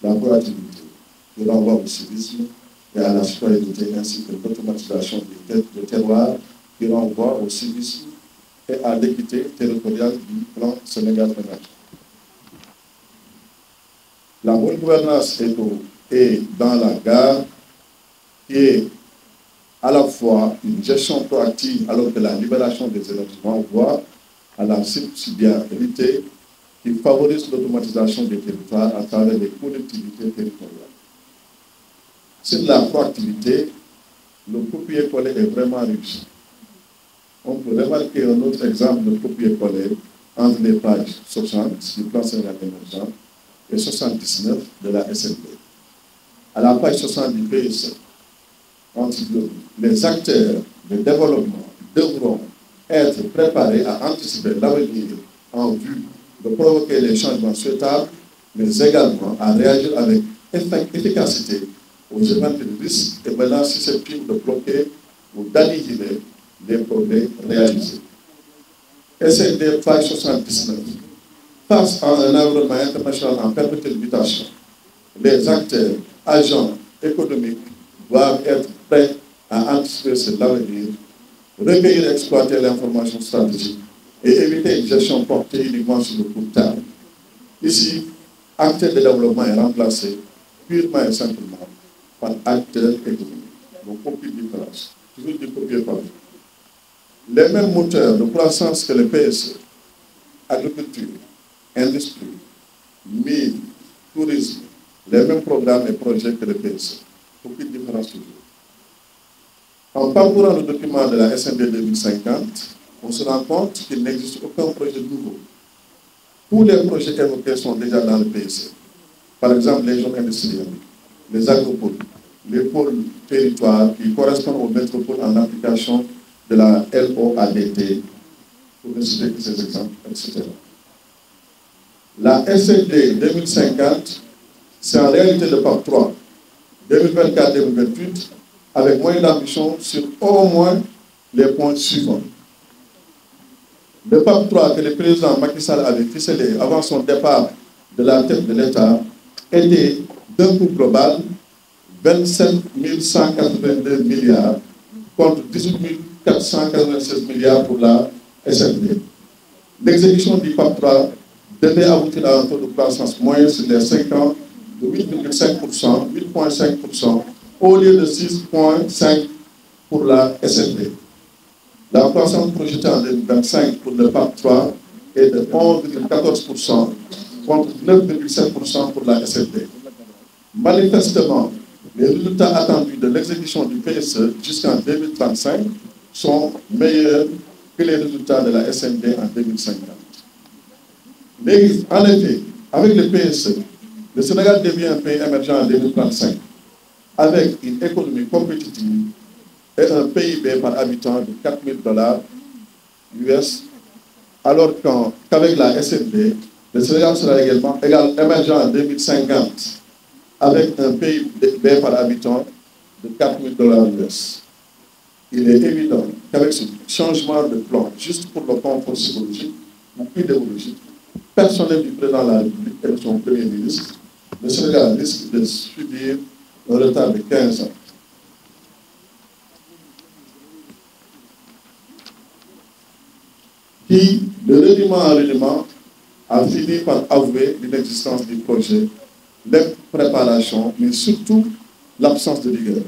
la proactivité, le renvoi au civisme et à la citoyenneté, ainsi que l'automatisation des terroirs qui renvoie au civisme et à l'équité territoriale du plan Sénégal émergent. La bonne gouvernance est dans la gare qui est à la fois une gestion proactive alors que la libération des énergies renvoie à la subsidiarité qui favorise l'automatisation des territoires à travers les collectivités territoriales. Sur la proactivité, le copier-coller est vraiment réussi. On peut remarquer un autre exemple de copier-coller entre les pages 60 du plan Sénégal émergent et 79 de la SNP. À la page 60 du PSE, les acteurs de développement devront être préparés à anticiper l'avenir en vue de provoquer les changements souhaitables, mais également à réagir avec efficacité aux éventuels risques et menaces susceptibles de bloquer ou d'annihiler les progrès réalisés. SND page 79. Face à un environnement international en perpétuelle mutation, les acteurs, agents économiques doivent être prêts à anticiper l'avenir, recueillir et exploiter l'information stratégique et éviter une gestion portée uniquement sur le court terme. Ici, acteur de développement est remplacé purement et simplement par acteur économique. Donc, aucune différence. Toujours du copier-coller. Les mêmes moteurs de croissance que le PSE, agriculture, industrie, mines, tourisme, les mêmes programmes et projets que le PSE. Aucune différence toujours. En parcourant le document de la SND 2050, on se rend compte qu'il n'existe aucun projet nouveau. Tous les projets évoqués sont déjà dans le PSE. Par exemple, les zones industrielles, les agropoles, les pôles territoires qui correspondent aux métropoles en application de la LOADT, pour ne citer que ces exemples, etc. La SND 2050, c'est en réalité le PAP 3, 2024-2028, avec moins d'ambition sur au moins les points suivants. Le PAP 3 que le président Macky Sall avait ficelé avant son départ de la tête de l'État était d'un coût global 27 182 milliards contre 18 496 milliards pour la SND. L'exécution du PAP 3 devait aboutir à un taux de croissance moyen sur les 5 ans de 8,5%, au lieu de 6,5% pour la SND. La croissance projetée en 2025 pour le PAP 3 est de 11,14% contre 9,7% pour la SND. Manifestement, les résultats attendus de l'exécution du PSE jusqu'en 2035 sont meilleurs que les résultats de la SND en 2050. Mais, en effet, avec le PSE, le Sénégal devient un pays émergent en 2035, avec une économie compétitive et un PIB par habitant de $4 000 US, alors qu'avec la SND, le Sénégal sera également émergent en 2050, avec un PIB par habitant de $4 000 US. Il est évident qu'avec ce changement de plan, juste pour le confort psychologique ou idéologique, personnel du président de la République et de son Premier ministre, le Sénégal risque de subir un retard de 15 ans. Qui, de rudiment en rudiment, a fini par avouer l'inexistence du projet, l'impréparation, mais surtout l'absence de rigueur.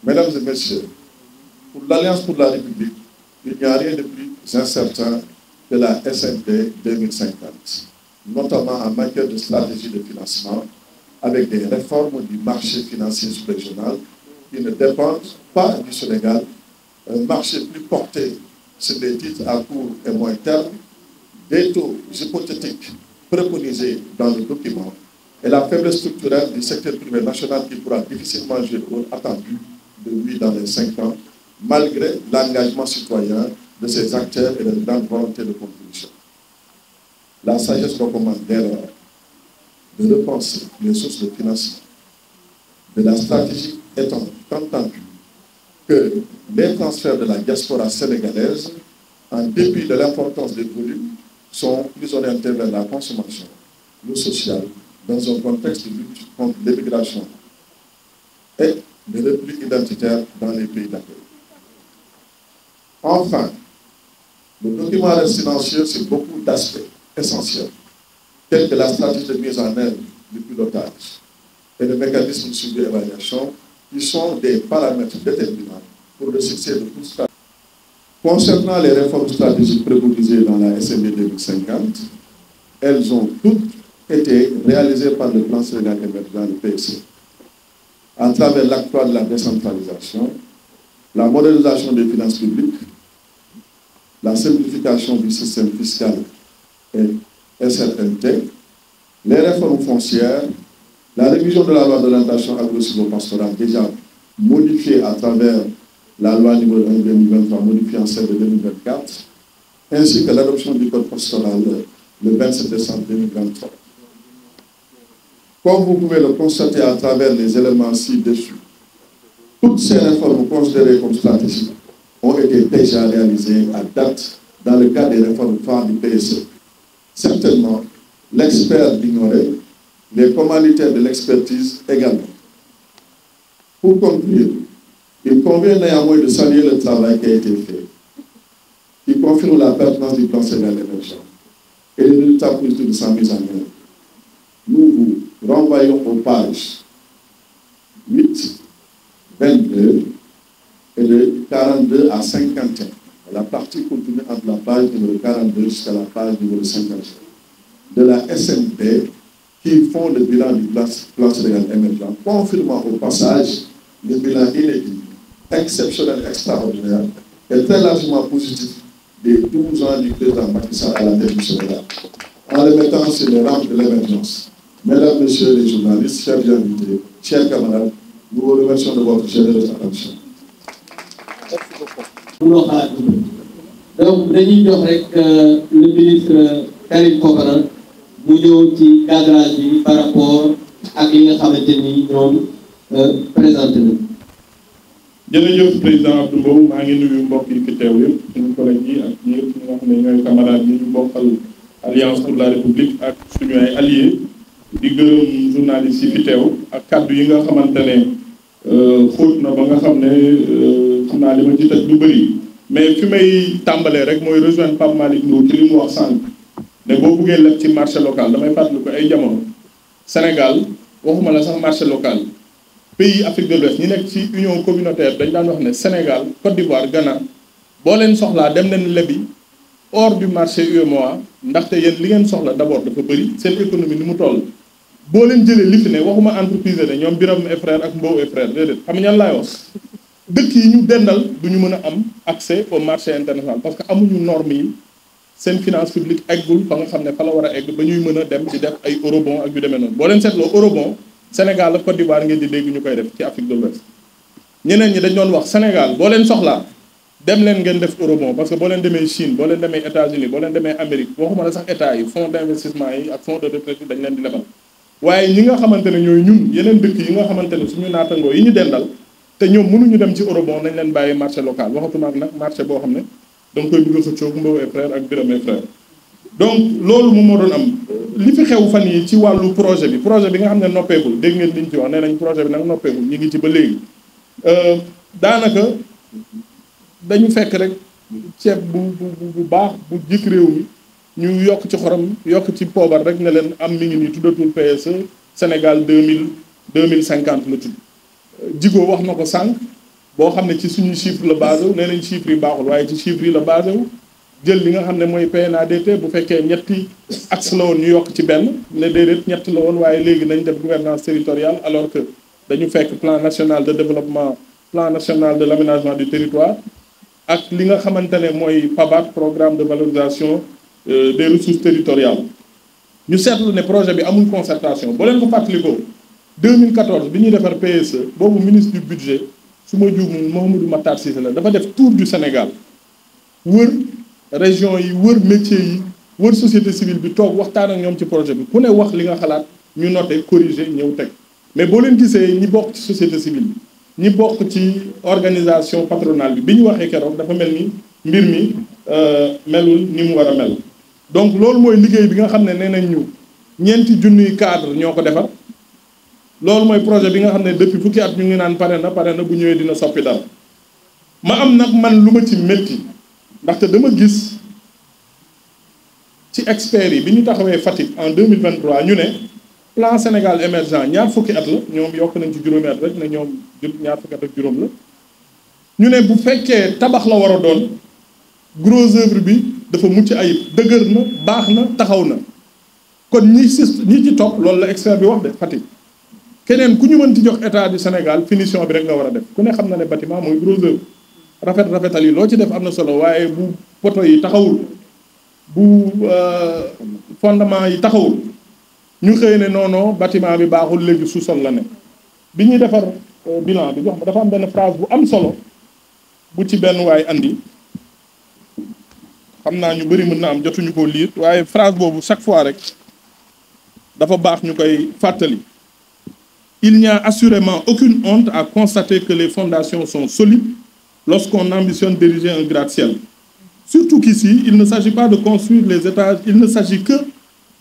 Mesdames et messieurs, pour l'Alliance pour la République, il n'y a rien de plus incertain que la SND 2050, notamment en matière de stratégie de financement, avec des réformes du marché financier sous-régional qui ne dépendent pas du Sénégal, un marché plus porté sur des titres à court et moyen terme, des taux hypothétiques préconisés dans le document et la faiblesse structurelle du secteur privé national qui pourra difficilement jouer le rôle attendu de lui dans les 5 ans, malgré l'engagement citoyen de ses acteurs et de grande volonté de contribution. La sagesse recommande d'erreur de repenser les sources de financement de la stratégie étant entendu que les transferts de la diaspora sénégalaise, en dépit de l'importance des volumes, sont plus orientés vers la consommation, le social, dans un contexte de lutte contre l'immigration et de repli identitaire dans les pays d'accueil. Enfin, le document reste silencieux sur beaucoup d'aspects essentiels, tels que la stratégie de mise en œuvre du pilotage et le mécanisme de suivi et évaluation, qui sont des paramètres déterminants pour le succès de toute stratégie. Concernant les réformes stratégiques préconisées dans la SME 2050, elles ont toutes été réalisées par le plan Sénégal émergent, le PSE, à travers l'acte 3 de la décentralisation, la modernisation des finances publiques, la simplification du système fiscal et SRNT, les réformes foncières, la révision de la loi d'orientation agro-silvopastorale déjà modifiée à travers la loi numéro 1 2023 modifiant celle de 2024, ainsi que l'adoption du code pastoral le 27 décembre 2023. Comme vous pouvez le constater à travers les éléments ci-dessus, toutes ces réformes considérées comme stratégiques ont été déjà réalisées à date dans le cadre des réformes phares du PSE. Certainement, l'expert l'ignorait, les commanditaires de l'expertise également. Pour conclure, il convient néanmoins de saluer le travail qui a été fait, qui confirme la pertinence du plan Sénégal émergent et les résultats positifs de sa mise en œuvre. Nous vous renvoyons aux pages 8, 22 et de 42 à 51. La partie continue entre la page numéro 42 jusqu'à la page numéro 51 de la SNP qui font le bilan du plan Sénégal émergent, confirmant au passage le bilan inédit, exceptionnel, extraordinaire et très largement positif des 12 ans du président Macky Sall à la tête du Sénégal, en le mettant sur les rampes de l'émergence. Mesdames, Messieurs les journalistes, chers invités, chers camarades, nous vous remercions de votre généreuse attention. Donc dañuy jox rek le ministre Karim Fofana mu ñëw ci cadrage bi par rapport ak li nga xamante ni ñoom présenté na. jërëjëf président Abdou Mbow maa ngi nuyu mbokk yi fi teew yëpp suñu collègues yi ak ñi nga xam ne ñooy camarades yi ñu bokkal Alliance pour la République ak suñu ay alliés di gërëm journalistes yi fi teew ak kaddu yi nga xamante ne xóot na ba nga xam ne xam naa li ma ci tëj du bëri mais fi may tàmbalee rek mooy rejoindre Pape Malick Ndour ci li mu wax sànq ne boo buggee leb ci marché local damay fàttali ko ay jamono Sénégal waxuma la sax marché local pays Afrique de l'Ouest ñi nekk ci union communautaire dañ daan wax ne Sénégal Côte d'Ivoire Ghana boo leen soxlaa dem leen lebi hors du marché UEMOA ndaxte yéen li ngeen soxla d'abord dafa bëri seen économie ni mu toll boo leen jëlee li fi ne waxuma entreprise ne ñoom Biram et frère ak Mbow et frère déedéet xam nga ñan laay wax dëkk yi ñu dendal du ñu mën a am accès au marché international parce que amuñu normes yi seen finance publique eggul fa nga xam ne fa la war a egg ba ñuy mën a dem di def ay eurobond ak yu demee noonu boo leen seetloo eurobond Sénégal ak Côte d'Ivoire ngeen di dégg ñu koy def ci Afrique de l'Ouest ñeneen ñi dañ doon wax Sénégal boo leen soxlaa dem leen ngeen def eurobond parce que boo leen demee Chine boo leen demee États-Unis boo leen demee Amérique waxuma la sax état yi fonds d'investissement yi ak fonds de retraite yi dañ leen di lebal waaye ñi nga xamante ne ñooy ñun yeneen dëkk yi nga xamante ne suñu naatangoo yi ñu dendal te ñoom mënuñu dem ci eurobond nañ leen bàyyi marché local waxatuma ak nag marché boo xam ne da nga koy bëgg a xëccoo Mbow et frère ak Biram et frère donc loolu moom moo doon am li fi xew fan yi ci wàllu projet bi nga xam ne noppeegul dégg ngeen li ñu ci wax nee nañ projet bi nag noppeegul ñu ngi ci ba léegi daanaka dañu fekk rek ceeb bu baax bu jik réew mi ñu yokk ci xorom yokk ci poobar rek ne leen am mi ngi nii tuddatul PSE Sénégal 2050 la tudd Jigo wax na ko sànq boo xam ne ci suñuy chiffre la basé wu nee nañ chiffres yi baaxul waaye ci chiffres yi la basé wu jël li nga xam ne mooy PNADT bu fekkee ñetti axe la woon ñu yokk ci benn ne déedéet ñetti la woon waaye léegi nañ def gouvernance territoriale alors que dañu fekk plan national de développement plan national de l'aménagement du territoire ak li nga xamante ne mooy PABAT programme de valorisation des ressources territoriales ñu seetlu ne projet bi amul concertation boo leen ko fàttalikoo 2014 bi ñuy defar PSE boobu ministre du budget su ma juumul Mouhamadou Matar Cissé la dafa def tour du Sénégal wër région yi wër métier yi wër société civile bi toog waxtaan ak ñoom ci projet bi ku ne wax li nga xalaat ñu noté corriger ñëw teg mais boo leen gisee ñi bokk ci société civile bi ñi bokk ci organisation patronale bi ñu waxee keroog dafa mel ni mbir mi melul ni mu war a mel donc loolu mooy liggéey bi nga xam ne nee nañ ñu ñeenti junniy cadre ñoo ko defar loolu mooy projet bi nga xam ne depuis fukki at ñu ngi naan pare na bu ñëwee dina soppi dara ma am nag man lu ma ci métti ndaxte dama gis ci experts yi bi ñu taxawee Fatick en 2023 ñu ne plan Sénégal émergent ñaar fukki at la ñoom yokk nañ ci juróomi at rek ne ñoom ñaar fukki at ak juróom la ñu ne bu fekkee tabax la war a doon gros œuvre bi dafa mucc ayib dëgër na baax na taxaw na kon ñi ci topp loolu la expert bi wax de Fatick keneen ku ñu mën ci jox état du Sénégal finition bi rek nga war a def ku ne xam na ne bâtiment mooy gros œuvre rafetal yi loo ci def am na solo waaye bu poto yi taxawul bu fondement yi taxawul ñu xëy ne non bâtiment bi baaxul léegi sous-sol la ne bi ñuy defar bilan bi jox ma dafa am benn phrase bu am solo bu ci benn waay andi xam naa ñu bëri mën na am jotuñu ko lire waaye phrase boobu chaque fois rek dafa baax ñu koy fàttali. Il n'y a assurément aucune honte à constater que les fondations sont solides lorsqu'on ambitionne d'ériger un gratte-ciel. Surtout qu'ici, il ne s'agit pas de construire les étages, il ne s'agit que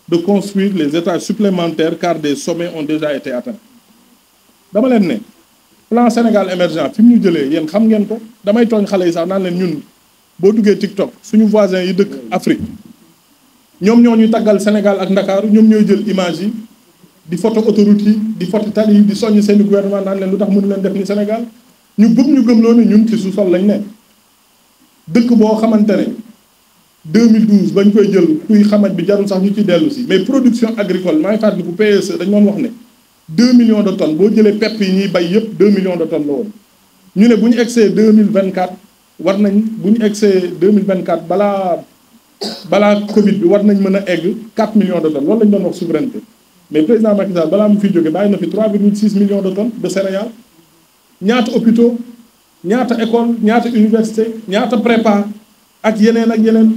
de construire les étages supplémentaires car des sommets ont déjà été atteints. dama leen ne plan Sénégal émergent fi mu ñu jëlee yéen xam ngeen ko damay tooñ xale yi sax naan leen ñun boo duggee TikTok suñu voisins yi dëkk Afrique ñoom ñoo ñu taggal Sénégal ak Ndakaaru ñoom ñooy jël image yi di photo autoroute yi di photo tali yi di soññ seen gouvernement naan leen lu tax mënu leen def ni Sénégal ñu bëgg ñu gëmloo ne ñun ci sous-sol lañ ne dëkk boo xamante ne 2012 bañ koy jël kuy xamaj bi jarul sax ñu ci dellu si mais production agricole maa ngi fàttali bu PSE dañ doon wax ne 2 millions de tonnes boo jëlee pepp yi ñuy bay yëpp 2 millions de tonnes la woon ñu ne bu ñu egsee 2024 war nañ bu ñu egsee 2024 balaa Covid bi war nañ mën a egg 4 millions de tonnes loolu lañ doon wax souveraineté mais président Macky Sall balaa mu fiy jóge bàyyi na fi 3,6 millions de tonnes de céréales ñaata hôpitaux ñaata école ñaata université ñaata prépa ak yeneen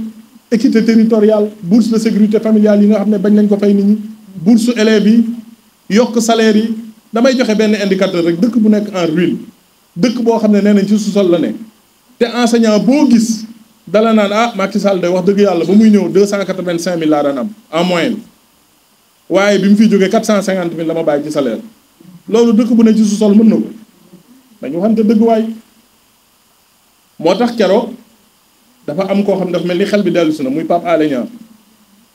équité territoriale bourse de sécurité familiale yi nga xam ne bañ nañ ko fay nit ñi bourse élèves yi yokk salaire yi damay joxe benn indicateur rek dëkk bu nekk en ruine dëkk boo xam ne nee nañ ci sous-sol la ne te enseignant boo gis dala naan Macky Sall day wax dëgg yàlla ba muy ñëw 285 000 laa daan am en moyenne waaye bi mu fiy jógee 450 000 la ma bàyyi ci salaire loolu dëkk bu ne ci sous-sol mën na ko dañu waxante dëgg waay moo tax keroog dafa am koo xam dafa mel ni xel bi dellu si na muy Pape Alé Niang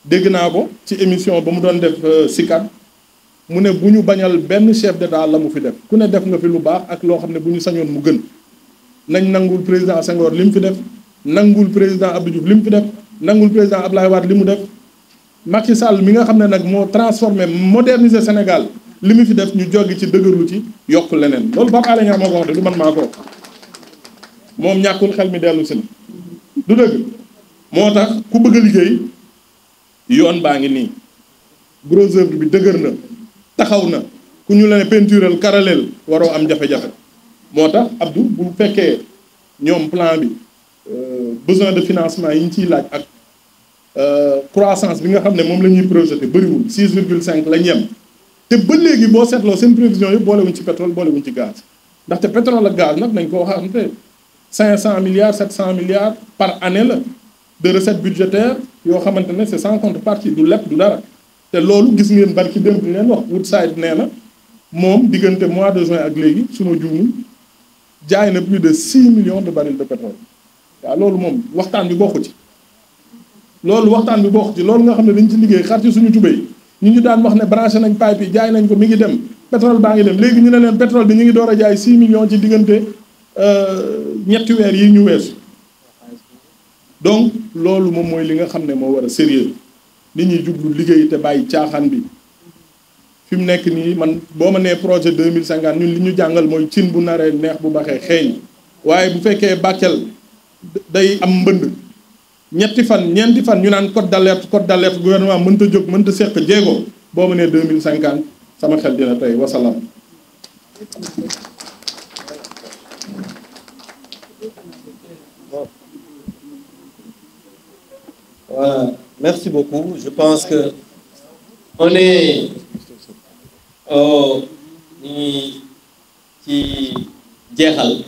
dégg naa ko ci émission ba mu doon def Sicap mu ne bu ñu bañal benn chef d'état la mu fi def ku ne def nga fi lu baax ak loo xam ne bu ñu sañoon mu gën nañ nangul président Senghor li mu fi def nangul président Abdou Diouf li mu fi def nangul président Abdoulaye Wade li mu def Macky Sall mi nga xam ne nag moo transformé moderniser Sénégal li mu fi def ñu joggi ci dëgërlu ci yokk leneen loolu Pape Alé Niang moo ko wax de du man maa ko moom ñàkkul xel mi dellu si na du dëgg moo tax ku bëgg a liggéey yoon baa ngi nii gros œuvre bi dëgër na taxaw na ku ñu la ne peinturel karaleel waroo am jafe-jafe moo tax Abdou bu fekkee ñoom plan bi besoin de financement yi ñu ciy laaj ak croissance bi nga xam ne moom la ñuy projeté bëriwul 6,5 lañ yem te ba léegi boo seetloo seen prévision yëpp boolewuñ ci pétrole boolewuñ ci gaz ndaxte pétrole ak gaz nag nañ ko waxante 500 milliards 700 milliards par année la de recettes budgétaires yoo xamante ne c'est sans contrepartie du lepp du dara te loolu gis ngeen barki démb li leen wax Woodside nee na moom diggante mois de juin ak léegi su ma juumul jaay na plus de 6 millions de barils de pétrole waaw loolu moom waxtaan bi bokku ci loolu waxtaan bi bokku ci loolu nga xam ne dañ ci liggéey xar ci suñu tubéy ñu daan wax ne branché nañ pipe yi jaay nañ ko mi ngi dem pétrole baa ngi dem léegi ñu ne leen pétrole bi ñu ngi door a jaay 6 millions ci diggante ñetti weer yi ñu weesu donc loolu moom mooy li nga xam ne moo war a sérieux nit ñi jublu liggéey te bàyyi caaxaan bi fi mu nekk nii man boo ma nee projet 2050 ñun li ñu jàngal mooy cin bu naree neex bu baxee xeeñ waaye bu fekkee Bakel day am mbënd ñeenti fan ñu naan code d'alerte gouvernement mënta jóg mënta seq jéego boo ma nee 2050 sama xel dina tey wasalaam. Voilà, merci beaucoup. Je pense que on est ci jeexal